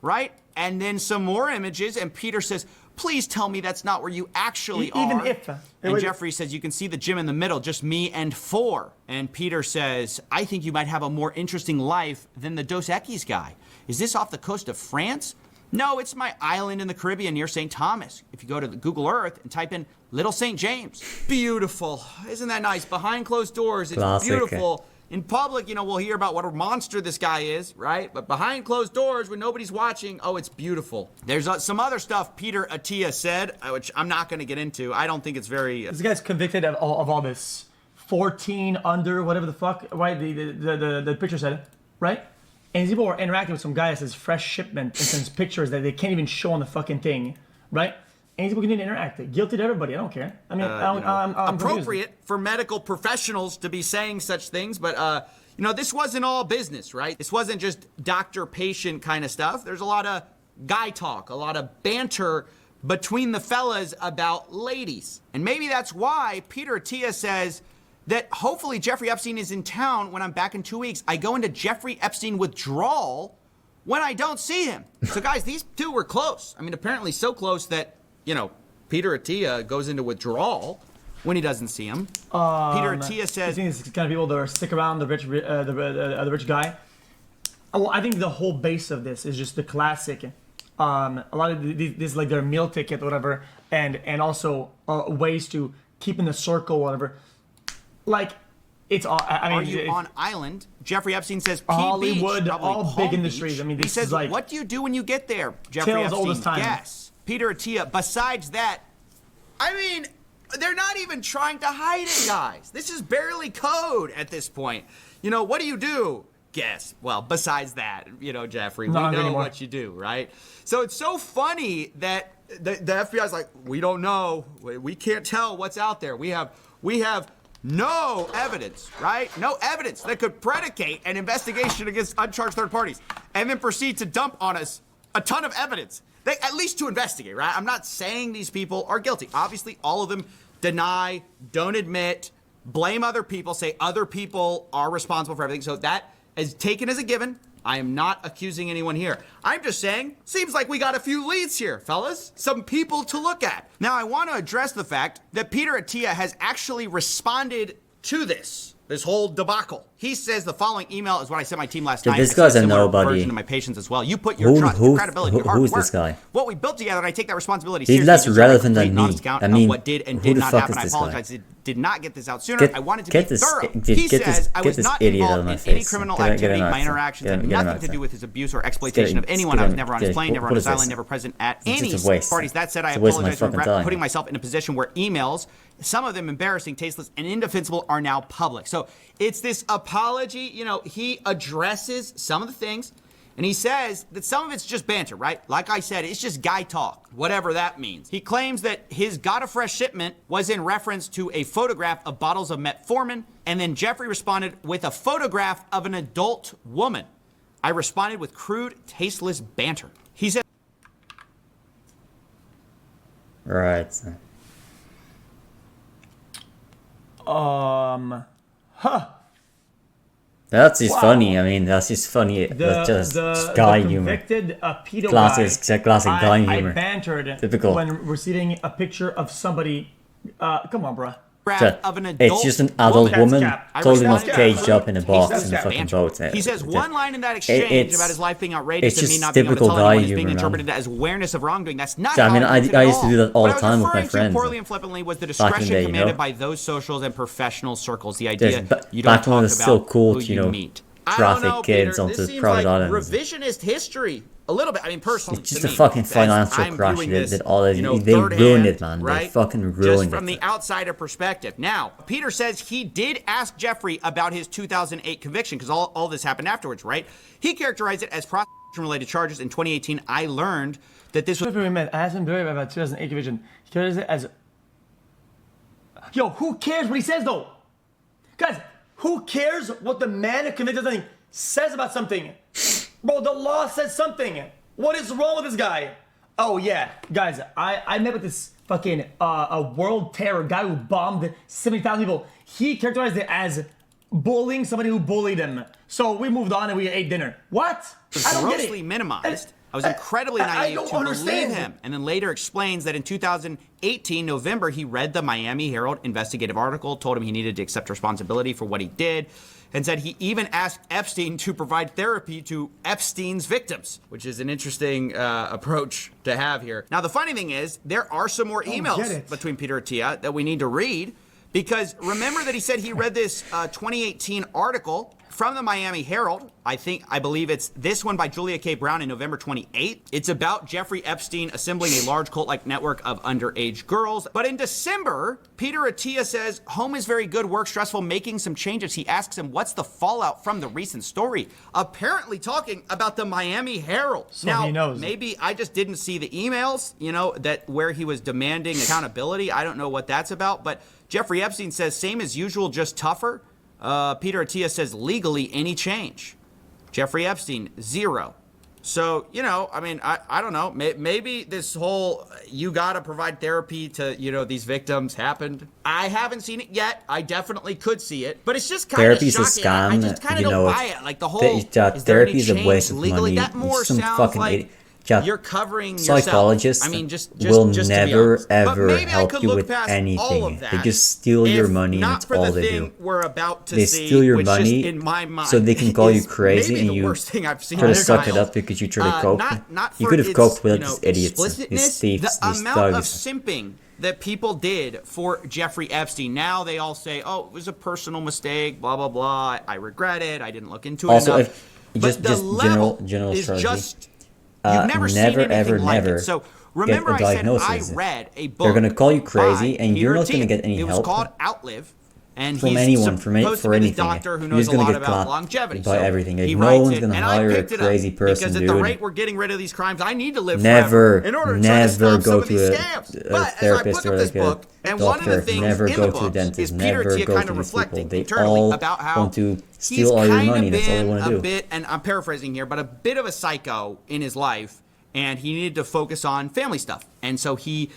right? And then some more images, and Peter says, please tell me that's not where you actually are. Even if. And Jeffrey says, you can see the gym in the middle, just me and 4. And Peter says, I think you might have a more interesting life than the Dos Equis guy. Is this off the coast of France? No, it's my island in the Caribbean near St. Thomas. If you go to the Google Earth and type in Little St. James. Beautiful. Isn't that nice? Behind closed doors, it's Classic. Beautiful. In public, we'll hear about what a monster this guy is, right? But behind closed doors, when nobody's watching, oh, it's beautiful. There's some other stuff Peter Attia said, which I'm not going to get into. I don't think it's very... This guy's convicted of all this. 14 under, whatever the fuck, right? The picture said, right? And these people were interacting with some guy that says fresh shipment and sends pictures that they can't even show on the fucking thing, right? And these people continue to interact. Guilty to everybody. I don't care. I mean, I'm appropriate confused. for medical professionals to be saying such things, but this wasn't all business, right? This wasn't just doctor-patient kind of stuff. There's a lot of guy talk, a lot of banter between the fellas about ladies. And maybe that's why Peter Attia says that hopefully Jeffrey Epstein is in town when I'm back in 2 weeks. I go into Jeffrey Epstein withdrawal when I don't see him. So guys, these two were close. I mean, apparently so close that Peter Attia goes into withdrawal when he doesn't see him. Peter Attia says... You think it's kind of people that are stick around the rich guy? Well, I think the whole base of this is just the classic. A lot of this like their meal ticket, whatever, and also ways to keep in the circle, whatever. Like, it's all... Are you on island? Jeffrey Epstein says Hollywood, Beach, all big industries. I mean, this he says, is like... what do you do when you get there? Jeffrey Epstein, yes. Peter Attia, besides that, I mean, they're not even trying to hide it, guys. This is barely code at this point. What do you do? Guess. Well, besides that, Jeffrey, we know what you do, right? So it's so funny that the FBI's like, we don't know. We can't tell what's out there. We have no evidence, right? No evidence that could predicate an investigation against uncharged third parties and then proceed to dump on us a ton of evidence. At least to investigate, right? I'm not saying these people are guilty. Obviously, all of them deny, don't admit, blame other people, say other people are responsible for everything. So that is taken as a given. I am not accusing anyone here. I'm just saying, seems like we got a few leads here, fellas. Some people to look at. Now, I want to address the fact that Peter Attia has actually responded to this whole debacle. He says the following email is what I sent my team last night. This guy's a nobody. Version of my patients as well. You put your trust, your credibility, your hard who's work. This guy? What we built together, and I take that responsibility He's seriously. less relevant than me. I mean, what did and did not happen. I Is apologize. It did not get this out sooner. I wanted to be thorough. He get says this, I was not involved in any criminal activity. My interactions had nothing to do with his abuse or exploitation of anyone. I was never on his plane, never on his island, never present at any parties. That said, I apologize for putting myself in a position where emails, some of them embarrassing, tasteless, and indefensible, are now public. So it's this apology. He addresses some of the things, and he says that some of it's just banter, right? Like I said, it's just guy talk, whatever that means. He claims that his got a fresh shipment was in reference to a photograph of bottles of metformin, and then Jeffrey responded with a photograph of an adult woman. I responded with crude, tasteless banter. He said... Right. That's just funny. I mean, that's just funny. That's just guy humor. Classic guy humor. I bantered Typical. when receiving a picture of somebody. Come on, bruh. Of an adult it's just an adult woman totally not caged up in a box in a fucking banter. boat. He says one line in that exchange about his life being outrageous and me not being able to typical tell anyone is guy being humor, interpreted as awareness of wrongdoing. That's not So, I mean, how he puts it I at used to do that all the time with my What I was referring friends. to poorly and flippantly was the Back in the discretion day, commanded by those socials and professional circles. The idea you back don't when it talk was still about cool who to, you meet. traffic kids onto this seems private like islands. revisionist history a little bit. I mean, personally, it's just a fucking financial crash that all that, they ruined it, man. Right? They fucking ruined it. Just from the outsider perspective. Now, Peter says he did ask Jeffrey about his 2008 conviction because all this happened afterwards, right? He characterized it as prostitution-related charges. In 2018, I learned that this was... I asked him about 2008 conviction. He characterized it as... Yo, who cares what he says, though? Guys, who cares what the man who convicted something says about something? Bro, the law says something. What is wrong with this guy? Oh, yeah. Guys, I met with this fucking a world terror guy who bombed 70,000 people. He characterized it as bullying somebody who bullied him. So we moved on and we ate dinner. What? I don't get it. Grossly minimized. I was incredibly naive to believe him. And then later explains that in 2018, November, he read the Miami Herald investigative article, told him he needed to accept responsibility for what he did, and said he even asked Epstein to provide therapy to Epstein's victims, which is an interesting approach to have here. Now, the funny thing is, there are some more emails between Peter Attia that we need to read, because remember that he said he read this 2018 article from the Miami Herald. I believe it's this one by Julia K. Brown in November 28th. It's about Jeffrey Epstein assembling a large cult-like network of underage girls. But in December, Peter Attia says, home is very good, work stressful, making some changes. He asks him, what's the fallout from the recent story? Apparently talking about the Miami Herald. So now, he knows. Maybe I just didn't see the emails, that where he was demanding accountability. I don't know what that's about. But Jeffrey Epstein says, same as usual, just tougher. Peter Attia says, legally, any change. Jeffrey Epstein, 0. So, I don't know. Maybe this whole you got to provide therapy to, these victims happened. I haven't seen it yet. I definitely could see it. But it's just kind of shocking. Therapy's a scam. I just kind of don't buy it. Like the whole, therapy is a waste of legally? money. That more Some sounds fucking like... idiot. You're covering yourself. Psychologists will never ever help you with anything. They just steal your money, and that's all they do. We're about to they steal your money in my mind, so they can call you crazy, and you try to suck it up because you try to cope. You could have coped with these idiots, these thieves, these amount of thugs. simping that people did for Jeffrey Epstein. Now they all say, "Oh, it was a personal mistake." Blah blah blah. I regret it. I didn't look into it enough. Just general strategy. You've never seen anything like it. So remember, I said I read a book. They're gonna call you crazy, and you're not gonna get any help. It was called Outlive, and from anyone, for anything. Doctor who knows a lot about longevity. By everything. No one's gonna hire a crazy person, because at the rate we're getting rid of these crimes, I need to live never, forever in order to try to stop some go of these to scams. a therapist or like a doctor. Never go to a dentist. Never go to these people. They all want to steal all your money. That's all they want to do. And I'm paraphrasing here, but a bit of a psycho in his life. And he needed to focus on family stuff. And so he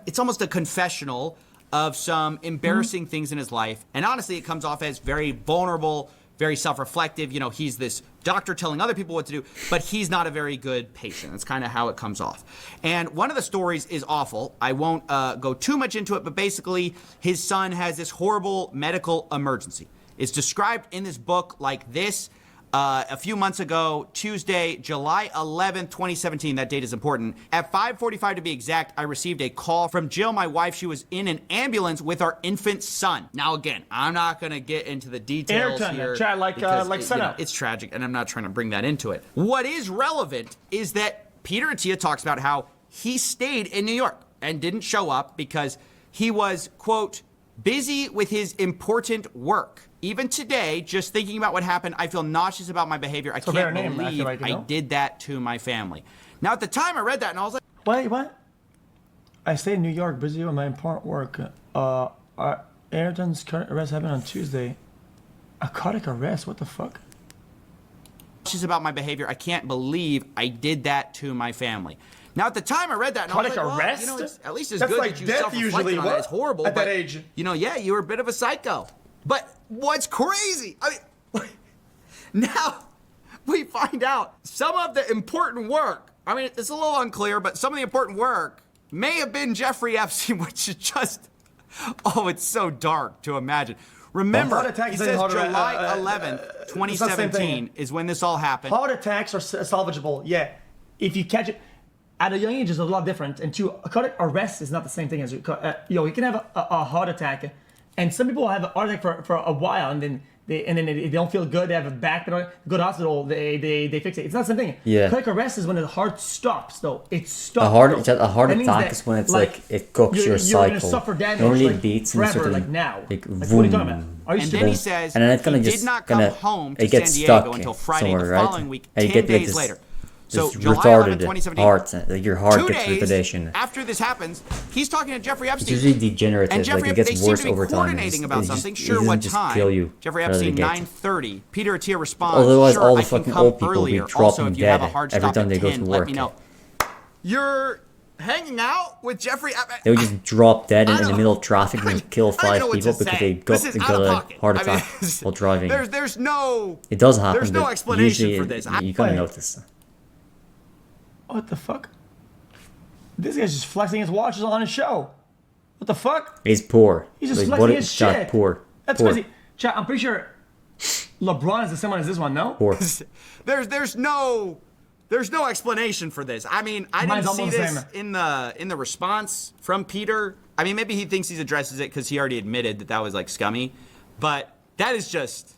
it's almost a confessional of some embarrassing things in his life. And honestly, it comes off as very vulnerable, very self-reflective. He's this doctor telling other people what to do, but he's not a very good patient. That's kind of how it comes off. And one of the stories is awful. I won't go too much into it, but basically his son has this horrible medical emergency. It's described in this book like this. A few months ago, Tuesday, July 11th, 2017, that date is important. At 5:45 to be exact, I received a call from Jill, my wife. She was in an ambulance with our infant son. Now, again, I'm not going to get into the details here. Chat like Senna. It's tragic, and I'm not trying to bring that into it. What is relevant is that Peter Attia talks about how he stayed in New York and didn't show up because he was, quote, busy with his important work. Even today, just thinking about what happened, I feel nauseous about my behavior. I can't believe I did that to my family. Now, at the time, I read that, and I was like... Wait, what? I stayed in New York, busy with my important work. Ayrton's current arrest happened on Tuesday. A cardiac arrest? What the fuck? Nauseous about my behavior. I can't believe I did that to my family. Now, at the time, I read that, and I was like, well, arrest? It's at least as That's good like that you death self-reflected usually. on it. It's horrible. At that age. Yeah, you were a bit of a psycho. But what's crazy, now we find out some of the important work, it's a little unclear, but some of the important work may have been Jeffrey Epstein, which is just, it's so dark to imagine. Remember, he says July 11th, 2017 is when this all happened. Heart attacks are salvageable, yeah. If you catch it at a young age, it's a lot different. And a cardiac arrest is not the same thing as you can have a heart attack. And some people have a heart attack for a while, and then and then they don't feel good. They have a back. They go to hospital. They fix it. It's not the same thing. Yeah. Cardiac arrest is when the heart stops. Though it stops. A heart attack is when it's like it cooks your cycle. You're gonna suffer damage. Normally like, beats forever, like now. Like what are you talking about? Are you and stupid? then he says and then it's gonna he just did not come home to it San gets Diego stuck until Friday somewhere, the following week, and 10 days later. So this July 11, retarded 2017, heart, like your heart 2 gets days retardation. after this happens, he's talking to Jeffrey It's Epstein. usually degenerative, And Jeffrey, like it they gets seem worse to be over time. coordinating about something. Sure, what time? Kill you Jeffrey out of the Epstein, gate. 9:30. Peter Attia responds, Otherwise, sure, all the I can fucking come old people will be earlier. dropping Also, if you have a dead hard every stop time at they go 10, to let work. me know. You're hanging out with Jeffrey Epstein? They would just drop dead in the middle of traffic and kill 5 people because they got a heart attack while driving. There's no. It does happen. There's no but explanation usually for this. You kind of notice. What the fuck? This guy's just flexing his watches on his show. What the fuck? He's poor. He's just like, flexing what his is Chat shit. poor? That's poor. crazy. Chat, I'm pretty sure LeBron is the same one as this one, no? Poor. There's no explanation for this. I mean, I Mine's didn't see almost the this same. in the response from Peter. I mean, maybe he thinks he addresses it because he already admitted that was like scummy, but that is just.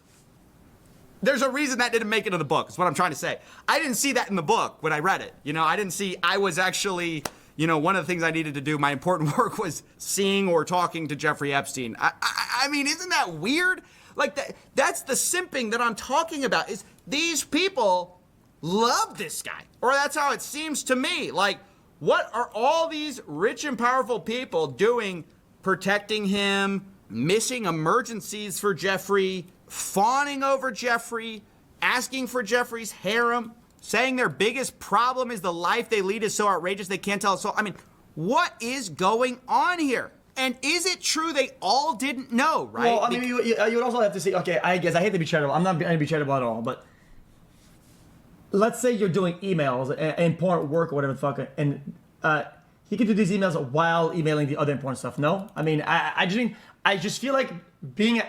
There's a reason that didn't make it in the book. Is what I'm trying to say. I didn't see that in the book when I read it. You know, I didn't see. I was actually. You know, one of the things I needed to do, my important work, was seeing or talking to Jeffrey Epstein. I mean, isn't that weird? Like, that's the simping that I'm talking about, is these people love this guy. Or that's how it seems to me. Like, what are all these rich and powerful people doing, protecting him, missing emergencies for Jeffrey, fawning over Jeffrey, asking for Jeffrey's harem? Saying their biggest problem is the life they lead is so outrageous they can't tell us all. I mean, what is going on here? And is it true they all didn't know, right? Well, I mean, you would also have to say, okay, I guess I hate to be charitable. I'm not going to be charitable at all, but let's say you're doing emails, important work or whatever the fuck, and he can do these emails while emailing the other important stuff. No? I mean, I just feel like doing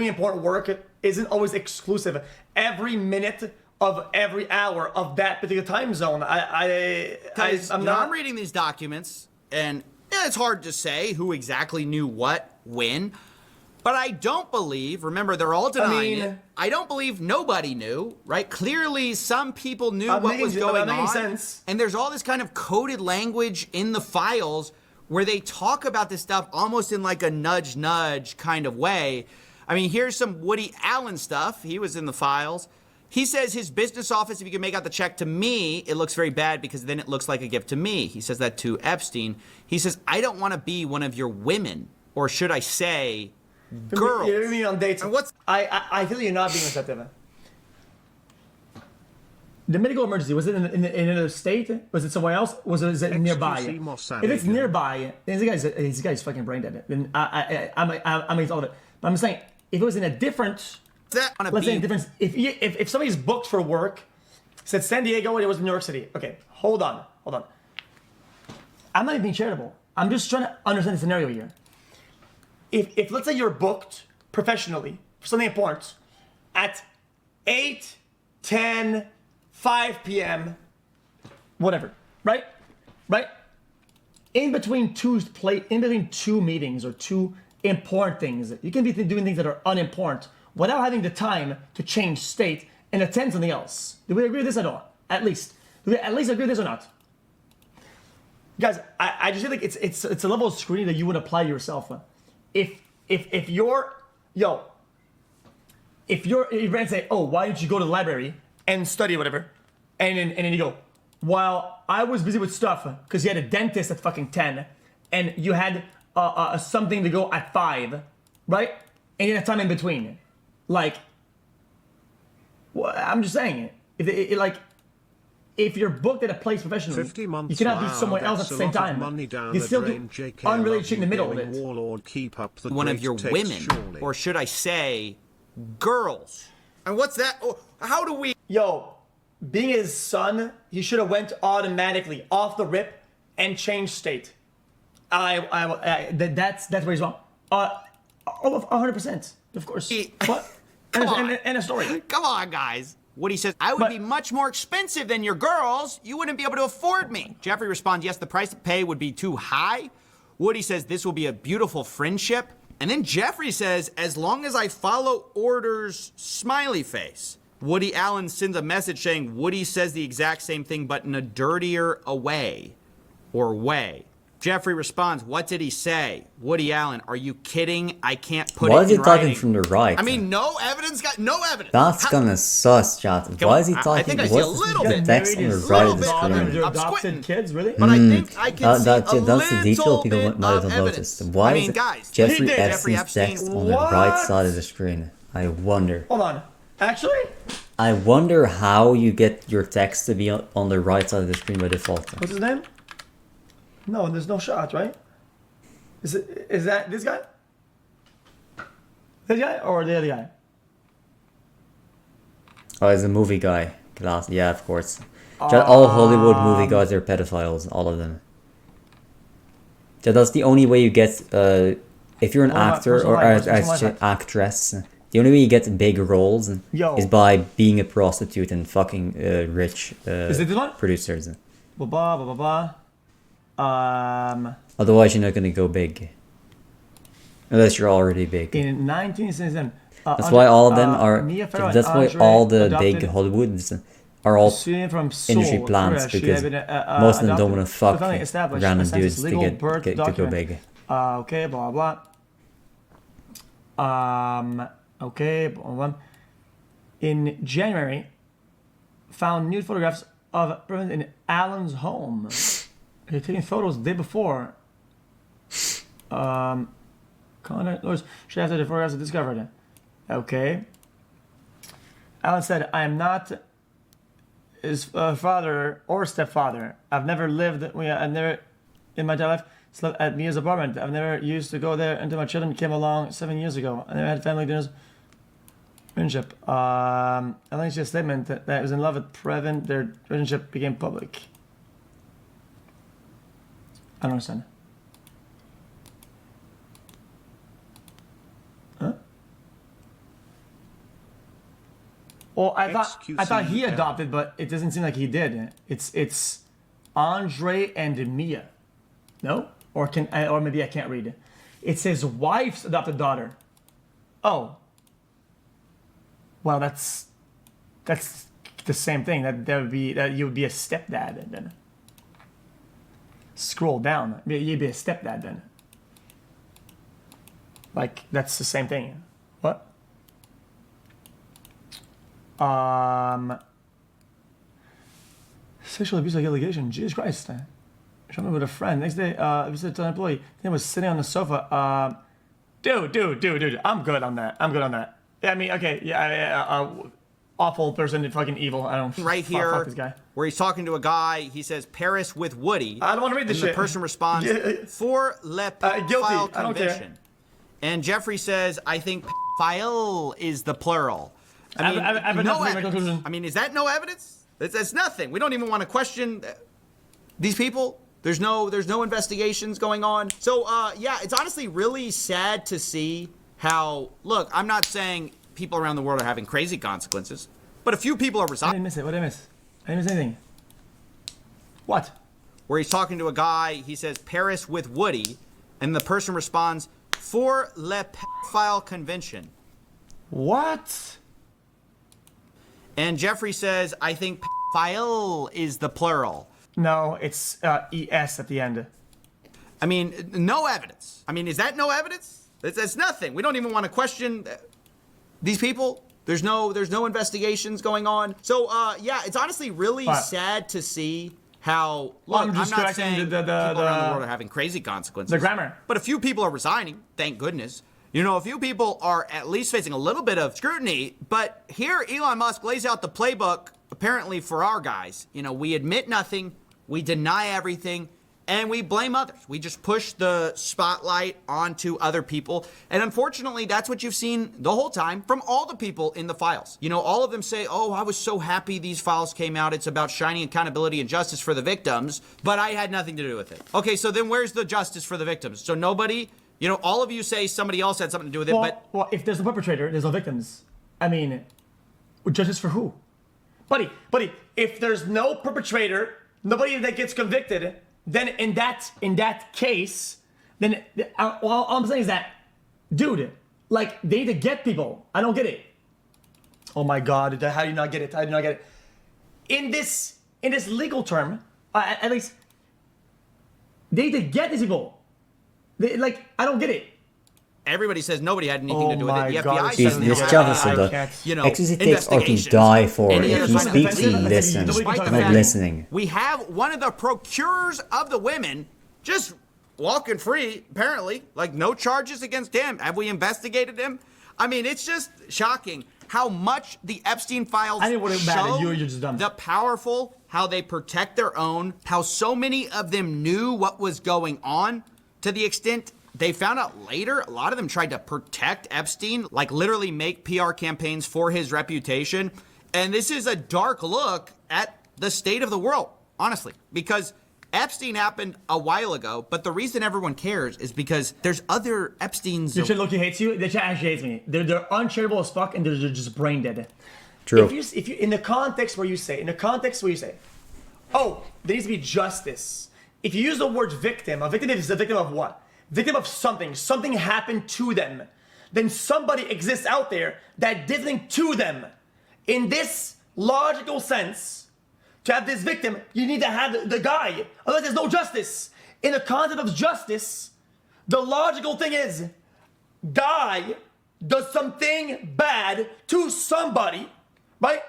important work isn't always exclusive. Every minute of every hour of that particular time zone. I'm reading these documents, and it's hard to say who exactly knew what, when, but I don't believe, remember, they're all denying it. I don't believe nobody knew, right? Clearly, some people knew what was going on. Sense. And there's all this kind of coded language in the files where they talk about this stuff almost in like a nudge kind of way. I mean, here's some Woody Allen stuff. He was in the files. He says his business office, if you can make out the check to me, it looks very bad because then it looks like a gift to me. He says that to Epstein. He says, I don't want to be one of your women, or should I say, girls. You're mean on dates. And what's I feel you're not being receptive. The medical emergency, was it in another state? Was it somewhere else? Was it nearby? If it's nearby, then this guy's fucking brain dead. Then I'm against all of it. But I'm saying, if it was in a different... Let's say a difference. If somebody's booked for work, said San Diego and it was New York City. Okay, hold on. I'm not even being charitable. I'm just trying to understand the scenario here. If let's say you're booked professionally for something important at 8, 10, 5 p.m., whatever, right? In between two meetings or two important things, you can be doing things that are unimportant without having the time to change state and attend something else. Do we agree with this at all? At least. Do we at least agree with this or not? Guys, I just feel like it's a level of scrutiny that you would apply to yourself. If you're friends say, oh, why don't you go to the library and study or whatever, and then you go, while I was busy with stuff because you had a dentist at fucking 10 and you had something to go at 5, right? And you had time in between. Like, well, I'm just saying, if you're booked at a place professionally, you cannot be somewhere else at the same time. You still do unrelated shit in the middle of it. One of your women, or should I say, girls. And what's that? How do we... Yo, being his son, he should have went automatically off the rip and changed state. That's where he's wrong. 100%, of course. What? And a story. Come on, guys. Woody says, I would be much more expensive than your girls. You wouldn't be able to afford me. Jeffrey responds, yes, the price to pay would be too high. Woody says, this will be a beautiful friendship. And then Jeffrey says, as long as I follow orders, smiley face. Woody Allen sends a message saying Woody says the exact same thing, but in a dirtier way. Jeffrey responds, what did he say? Woody Allen, are you kidding? I can't put Why it is he in talking writing. from the right? I mean, no evidence. That's kind of sus, chat. Why is he talking? I think I see a little bit. Text on the right of the screen. Their adopted kids, really? But I think I can see That's a the detail little people bit might of have evidence. noticed. Why I mean, is guys, Jeffrey Epstein Epstein's text on the right side of the screen? I wonder. Hold on. Actually? I wonder how you get your text to be on the right side of the screen by default. What's his name? No, there's no shot, right? Is that this guy? This guy or the other guy? Oh, he's a movie guy. Class. Yeah, of course. All Hollywood movie guys are pedophiles, all of them. So that's the only way you get, if you're an actor or actress, the only way you get big roles is by being a prostitute and fucking rich is it this one? producers. Otherwise, you're not gonna go big. Unless you're already big. In 1967, that's why all of them are. That's why all the big Hollywoods are all from industry plants because most of them don't want to fuck random dudes to get to go big. Okay, blah blah. Okay, blah, blah. In January, found nude photographs of in Allen's home. They're taking photos the day before. Content Lewis should after the photographs are discovered. Okay. Allen said, I am not his father or stepfather. I've never lived, I've never in my entire life slept at Mia's apartment. I've never used to go there until my children came along 7 years ago. I never had family dinners. Friendship. I think she had a statement that I was in love with Previn. Their relationship became public. I don't understand. Huh? Well, I thought he adopted, but it doesn't seem like he did. It's Andre and Mia. No? Or maybe I can't read it. It's his wife's adopted daughter. Oh. Well, that's the same thing. That you would be a stepdad then. Scroll down. You'd be a stepdad then. Like, that's the same thing. What? Sexual abuse allegation. Jesus Christ. Showed me with a friend. Next day, I visited an employee. Then was sitting on the sofa. Dude. I'm good on that. Yeah, I mean, okay. Yeah, awful person, fucking evil. I don't. Right here, fuck this guy. Where he's talking to a guy. He says Paris with Woody. I don't want to read this shit. The person responds for le guilty. I don't care. And Jeffrey says, I think file is the plural. I mean, no evidence. I mean, is that no evidence? That's nothing. We don't even want to question these people. There's no investigations going on. So yeah, it's honestly really sad to see how. Look, I'm not saying people around the world are having crazy consequences, but a few people are resigning. I didn't miss it. What did I miss? I didn't miss anything. What? Where he's talking to a guy. He says Paris with Woody, and the person responds for le pedophile convention. What? And Jeffrey says, I think pedophile is the plural. No, it's ES at the end. I mean, no evidence. I mean, is that no evidence? That's nothing. We don't even want to question these people. There's no investigations going on. So yeah, it's honestly really sad to see how. Look, I'm not saying people around the world are having crazy consequences. The grammar. But a few people are resigning. Thank goodness. You know, a few people are at least facing a little bit of scrutiny. But here, Elon Musk lays out the playbook, apparently for our guys. You know, we admit nothing, we deny everything, and we blame others. We just push the spotlight onto other people. And unfortunately, that's what you've seen the whole time from all the people in the files. You know, all of them say, oh, I was so happy these files came out. It's about shining accountability and justice for the victims, but I had nothing to do with it. Okay, so then where's the justice for the victims? So nobody, you know, all of you say somebody else had something to do with it, Well, if there's no perpetrator, there's no victims. I mean, justice for who? Buddy, if there's no perpetrator, nobody that gets convicted, then in that case, then all I'm saying is that dude, like, they need to get people. I don't get it. Oh my God, how do you not get it? How do you not get it? In this legal term, at least, they need to get these people. Like, I don't get it. Everybody says nobody had anything to do with it. The God, FBI says this no. xQc takes all to die for it. If he speaks, he listens. Despite Not listening. We have one of the procurers of the women just walking free, apparently. Like, no charges against him. Have we investigated him? I mean, it's just shocking how much the Epstein files show you're just dumb. the powerful, how they protect their own, how so many of them knew what was going on, to the extent they found out later, a lot of them tried to protect Epstein, like literally make PR campaigns for his reputation. And this is a dark look at the state of the world, honestly, because Epstein happened a while ago, but the reason everyone cares is because there's other Epsteins. This shit Loki hates you. This shit actually hates me. They're uncharitable as fuck, and they're just brain dead. True. If you in the context where you say, oh, there needs to be justice. If you use the word victim, a victim is a victim of what? Victim of something. Something happened to them. Then somebody exists out there that did something to them. In this logical sense, to have this victim, you need to have the guy. Otherwise, there's no justice. In the concept of justice, the logical thing is, guy does something bad to somebody, right?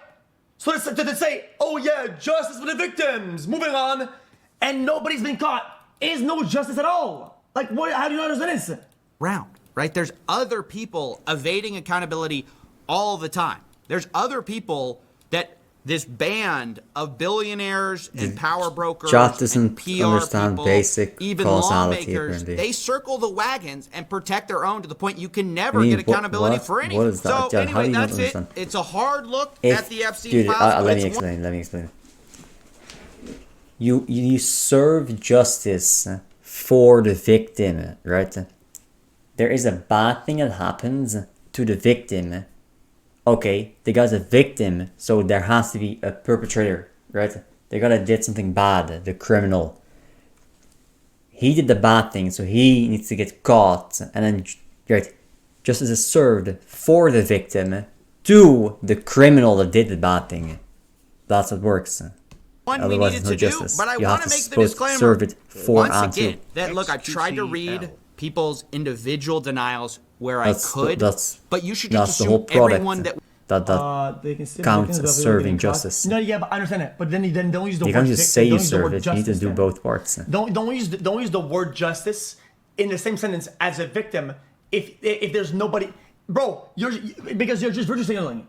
So to say, oh yeah, justice for the victims, moving on, and nobody's been caught, is no justice at all. Like, what? How do you not understand this? Round, right? There's other people evading accountability all the time. There's other people that this band of billionaires and power brokers and PR understand people, basic even causality, lawmakers, apparently. they circle the wagons and protect their own to the point you can never get accountability for anything. What is that? So John, anyway, that's it. It's a hard look at the Epstein files. Let me explain. You serve justice for the victim, right? There is a bad thing that happens to the victim. Okay, the guy's a victim, so there has to be a perpetrator, right? The guy that did something bad, the criminal. He did the bad thing, so he needs to get caught, and then, right, justice is served for the victim to the criminal that did the bad thing. That's what works. Otherwise, there's no justice. But I you want have to to make the disclaimer serve it for once and again to. that look, I tried to read people's individual denials where I could, but you should that's just the assume whole product everyone that they can counts as serving justice. No, yeah, but I understand that. But then don't use the word. You can't just say you serve it. You need to do both parts. Don't use the word justice in the same sentence as a victim. If there's nobody, bro, because you're just virtue signaling.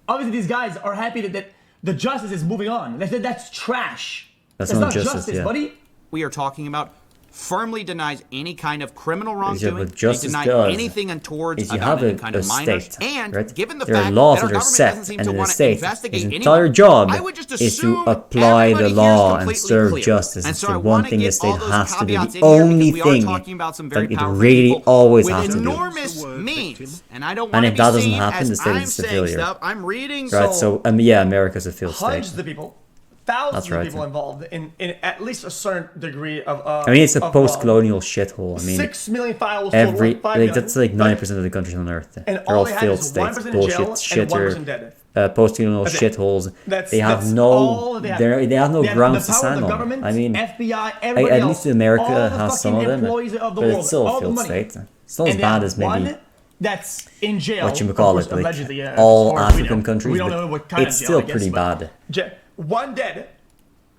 Obviously, these guys are happy that the justice is moving on. That's trash. That's not justice, buddy. We are talking about firmly denies any kind of criminal wrongdoing. They deny anything untoward about any kind of minors. And right? given the there fact are laws that our that are government set, doesn't seem and to in the want to state, investigate his anyone, entire job I would just is to assume apply the everybody law here's and serve clear. justice. And It's so the I one want to thing the get state all those has to do. caveats The in here only because we are thing talking about some very that it powerful really people always with has to do. enormous means. And I don't And want to if be that doesn't seen happen, the as state I'm is a saying failure. stuff. I'm reading. Right, so yeah, America's a failed Hundreds state. of people, thousands Right. of people involved in at least a certain degree of. I mean, it's a post-colonial shithole. I mean, 6 million files. That's like 90% of the countries on Earth. And They're all they have failed is states, 1% in bullshit, jail and 1% dead. shitter, post-colonial That's it. shitholes. That's They have all no, they have. they have no They have grounds the to power of stand the on. government, I mean, FBI, everybody at else, least America all the has some of fucking them, employees of the but world, it's still all a the failed money. state. It's not as And bad they as have maybe one that's in jail. what you of call course, it, like allegedly, yeah, all as far as we African know. countries. We don't but know what kind it's of jail, still I guess, pretty but bad. One dead,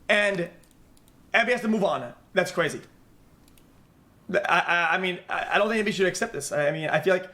and everybody has to move on. That's crazy. I mean, I don't think anybody should accept this. I mean, I feel like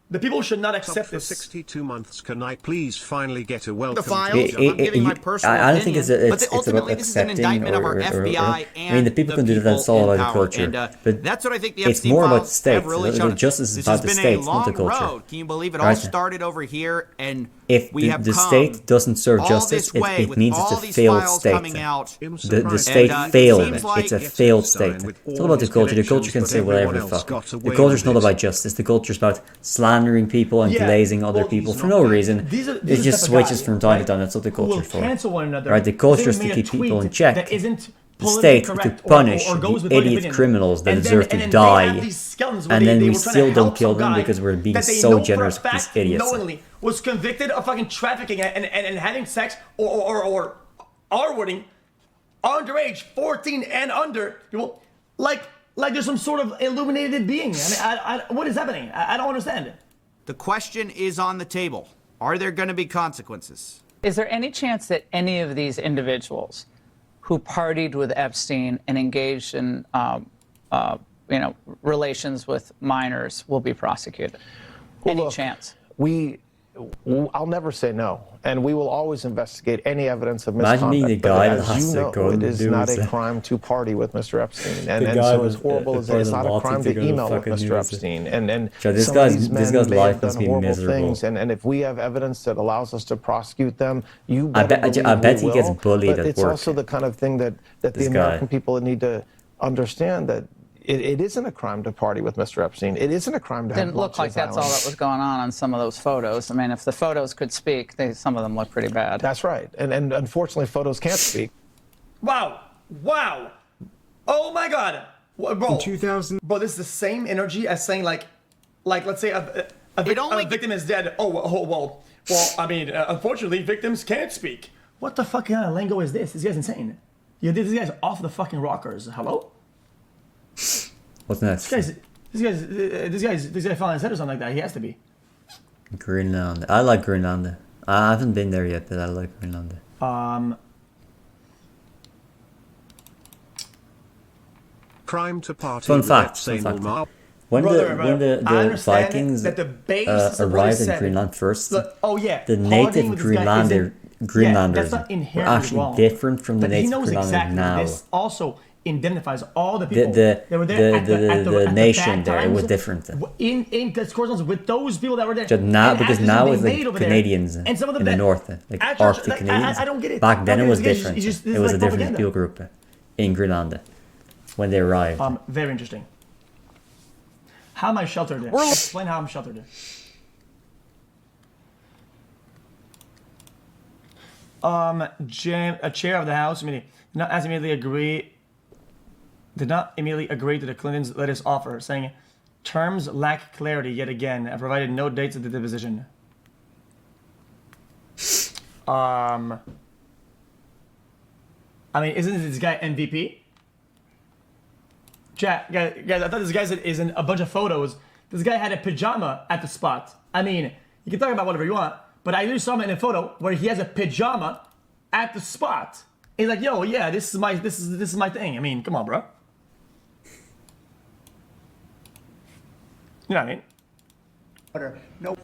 the people should not accept for this. 62 months. Can I please finally get a welcome? The files. I'm giving my personal I don't think opinion, it's but ultimately about this is an accepting indictment of our or- FBI and I mean, the people can do that. That's all in about the power. culture. And, But that's what I think the it's Epstein more about files the state. have really The shown. justice is This about has the been state, a not long the culture. road. Can you believe it all Right. started over here, and If we have the come state doesn't serve all justice, this way it with means all it's a these failed files state. coming out. The state it failed. seems like It's a failed state. It's all about the culture. The culture can say whatever the fuck. The culture's not about justice. The culture's about slandering people and Yeah, glazing other well, people these for are no not- reason. these are It the just type of switches guy, from time to right, time. That's what the who will culture's for. cancel one another. Right, the culture because is they to made a keep people in tweet check. That isn't the state to punish the idiot criminals that deserve to die, and then we still don't kill them because we're being so generous with these idiots. Knowingly was convicted of fucking trafficking and having sex or R-wording underage, 14 and under, like there's some sort of illuminated being. I mean, what is happening? I don't understand. The question is on the table. Are there going to be consequences? Is there any chance that any of these individuals who partied with Epstein and engaged in, relations with minors will be prosecuted? Any chance? I'll never say no, and we will always investigate any evidence of Imagine misconduct. being the guy that as has you to know, go it and is do not it. a crime to party with Mr. Epstein, and guy so with as horrible as it is, it's not a crime to email with Mr. Epstein. And so this some of these guy's men may life have must done be horrible miserable. things, and if we have evidence that allows us to prosecute them, I bet he gets bullied but at it's work. also the kind of thing that the American people need to understand, that it isn't a crime to party with Mr. Epstein. It isn't a crime to have Didn't look like that's all that was going on some of those photos. I mean, if the photos could speak, some of them look pretty bad. That's right. And unfortunately, photos can't speak. Wow. Oh my God. Bro, in 2000. Bro, this is the same energy as saying like let's say a victim is dead. Well, I mean, unfortunately, victims can't speak. What the fuck kind of lingo is this? This guy's insane. This guy's off the fucking rockers. Hello? What's next? This guy found his head or something like that. He has to be. Greenland. I like Greenland. I haven't been there yet, but I like Greenland. Crime to party. Fun fact. When the Vikings arrived in Greenland first, the native Greenlanders were actually different from the native Greenlanders now. This also indemnifies all the people that were there the nation there, it was different. In correspondence with those people that were there. Because now it's like Canadians in the north, like Arctic Canadians. I don't get it. Back then it was different. It was a different people group in Greenland when they arrived. Very interesting. How am I sheltered? Explain how I'm sheltered. A chair of the House did not immediately agree to the Clintons' latest offer, saying terms lack clarity yet again and provided no dates of the deposition. I mean, isn't this guy MVP? Chat, guys, I thought this guy is in a bunch of photos. This guy had a pajama at the spot. I mean, you can talk about whatever you want, but I just saw him in a photo where he has a pajama at the spot. He's like, yo, yeah, this is my thing. I mean, come on, bro. You know what I mean? No,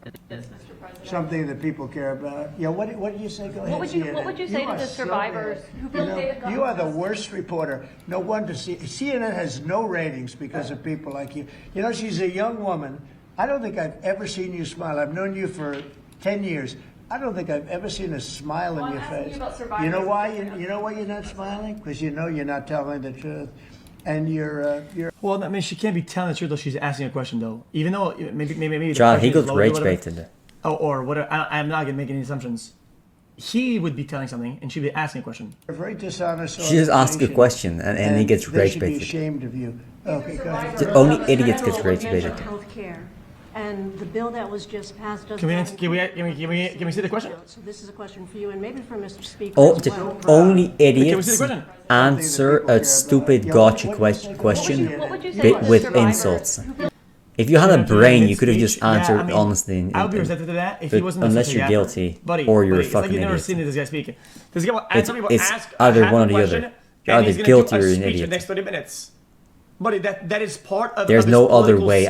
something that people care about. Yeah, what did you say? Go ahead. What would you say to the survivors who feel you are the worst reporter. No wonder CNN has no ratings because of people like you. You know, she's a young woman. I don't think I've ever seen you smile. I've known you for 10 years. I don't think I've ever seen a smile in your face. You know why? You know why you're not smiling? Because you know you're not telling the truth. And you're. Well, I mean, she can't be telling the truth though. She's asking a question though. Even though maybe. John, he got rage baited. Oh, or whatever. I'm not gonna make any assumptions. He would be telling something, and she'd be asking a question. A very dishonest. She just asks a question, and he gets rage baited. They should be ashamed of you. Okay, go ahead. Only idiots get rage baited. And the bill that was just passed does Can we see the question? So this is a question for you and maybe for Mr. Speaker Oh, as well. only idiots answer a stupid gotcha question with insults. If you had a brain, you could have just answered honestly. I would be receptive to that if he wasn't unless you're guilty or you're a fucking idiot. You've never seen this guy speak. This guy will answer people, ask either one or the other. You're either guilty or an idiot. The next 30 minutes. Buddy, that is part of. There's no other way.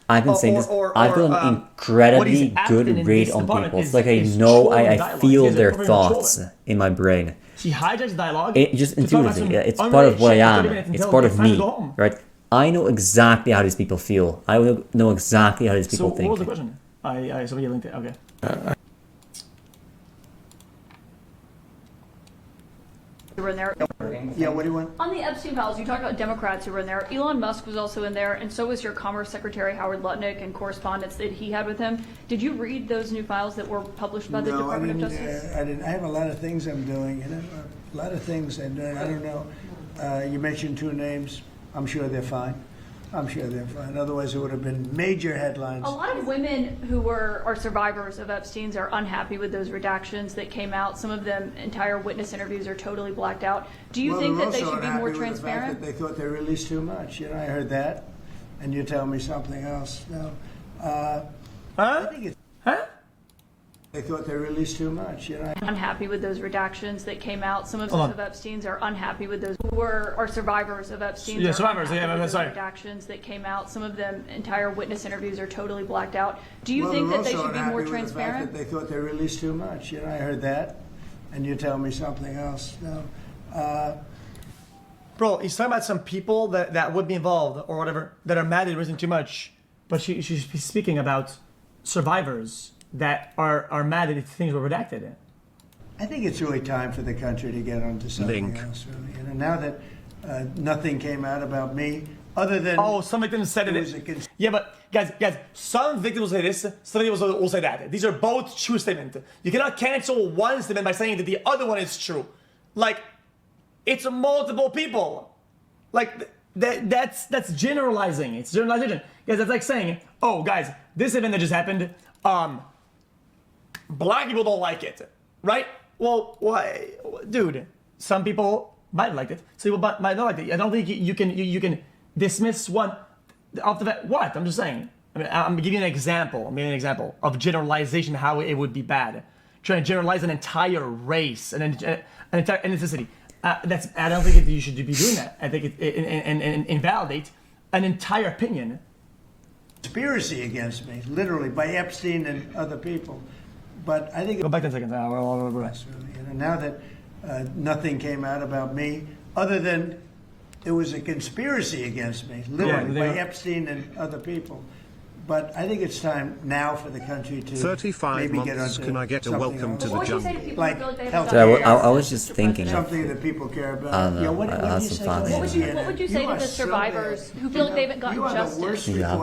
I've been saying this. I've got an incredibly good read on people. It's like I know, I feel their thoughts in my brain. He hijacks dialogue. Just intuitively. It's part of what I am. It's part of me, right? I know exactly how these people feel. I know exactly how these people think. So what was the question? Somebody linked it. Okay. Who were in there. Yeah, what do you want? On the Epstein files, you talked about Democrats who were in there. Elon Musk was also in there, and so was your Commerce Secretary Howard Lutnick and correspondence that he had with him. Did you read those new files that were published by the Department of Justice? I didn't. I have a lot of things I'm doing, a lot of things I'm doing. I don't know. You mentioned 2 names. I'm sure they're fine. I'm sure they're fine. Otherwise, it would have been major headlines. A lot of women who are survivors of Epstein's are unhappy with those redactions that came out. Some of them, entire witness interviews are totally blacked out. Do you think that they should be more transparent? They thought they released too much. You know, I heard that, and you tell me something else. No. I think it's. Huh? They thought they released too much, you know. Unhappy with those redactions that came out. Some of Epstein's are unhappy with those who are survivors of Epstein's. Yeah, survivors. Yeah, sorry. Redactions that came out. Some of them, entire witness interviews are totally blacked out. Do you think that they should be more transparent? They thought they released too much, you know. I heard that, and you tell me something else. No. Bro, he's talking about some people that would be involved or whatever that are mad it wasn't too much, but she's speaking about survivors that are mad that things were redacted. I think it's really time for the country to get onto something else. Really. You know, now that nothing came out about me, other than some victims said it. Yeah, but guys, some victims will say this, some victims will say that. These are both true statements. You cannot cancel one statement by saying that the other one is true. Like, it's multiple people. Like that's generalizing. It's generalization. Guys, that's like saying, oh, guys, this event that just happened. Black people don't like it, right? Well, why, dude? Some people might like it. Some people might not like it. I don't think you can dismiss one off the bat. What? I'm just saying. I mean, I'm giving you an example. I'm giving you an example of generalization, how it would be bad. Trying to generalize an entire race, an entire ethnicity. I don't think you should be doing that. I think it invalidate an entire opinion. Conspiracy against me, literally, by Epstein and other people. But I think... Go back 10 seconds. Now that nothing came out about me, other than it was a conspiracy against me, literally, by Epstein and other people. But I think it's time now for the country to 35 maybe months, get onto can I get a welcome to the jungle? Like health I was just thinking something that people care about. I don't know. What would you say to the survivors who feel like they haven't gotten justice? Yeah,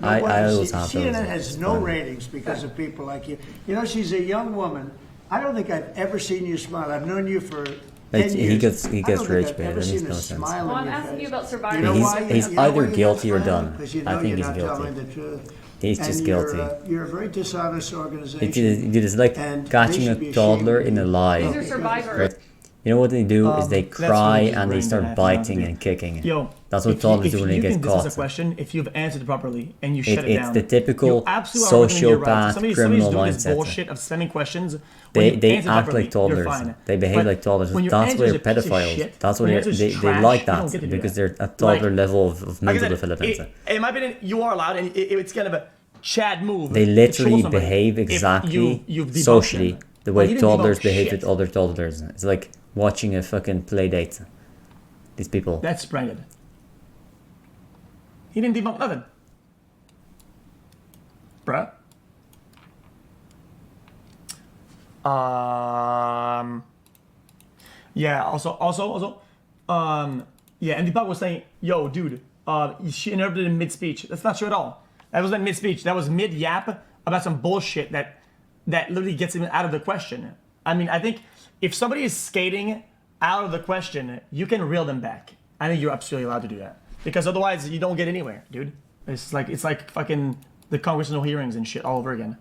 I always have CNN has no ratings because of people like you. You know, she's a young woman. I don't think I've ever seen you smile. I've known you for 10 years. He gets rich, man. That makes no sense. Well, I'm asking you about survivors. He's either guilty or done. I think he's guilty. He's just guilty. You're a very dishonest organization. It's like catching a toddler in a lie. These are survivors. Right? You know what they do is they cry and they start biting and kicking. That's what toddlers do when they get caught. This is a question if you've answered it properly and you shut it down. It's the typical sociopath criminal mindset. Bullshit of sending questions. They act like toddlers. They behave like toddlers. That's why they're pedophiles. That's why they like that because they're at toddler level of mental development. In my opinion, you are allowed, and it's kind of a Chad move. They literally behave exactly socially the way toddlers behave with other toddlers. It's like watching a fucking play date. These people. That's splendid. He didn't debunk nothing. Bruh. Yeah, also, yeah, and Deepak was saying, yo, dude, she interrupted in mid-speech. That's not true at all. That wasn't mid-speech. That was mid-yap about some bullshit that literally gets him out of the question. I mean, I think if somebody is skating out of the question, you can reel them back. I think you're absolutely allowed to do that. Because otherwise, you don't get anywhere, dude. It's like fucking the congressional hearings and shit all over again.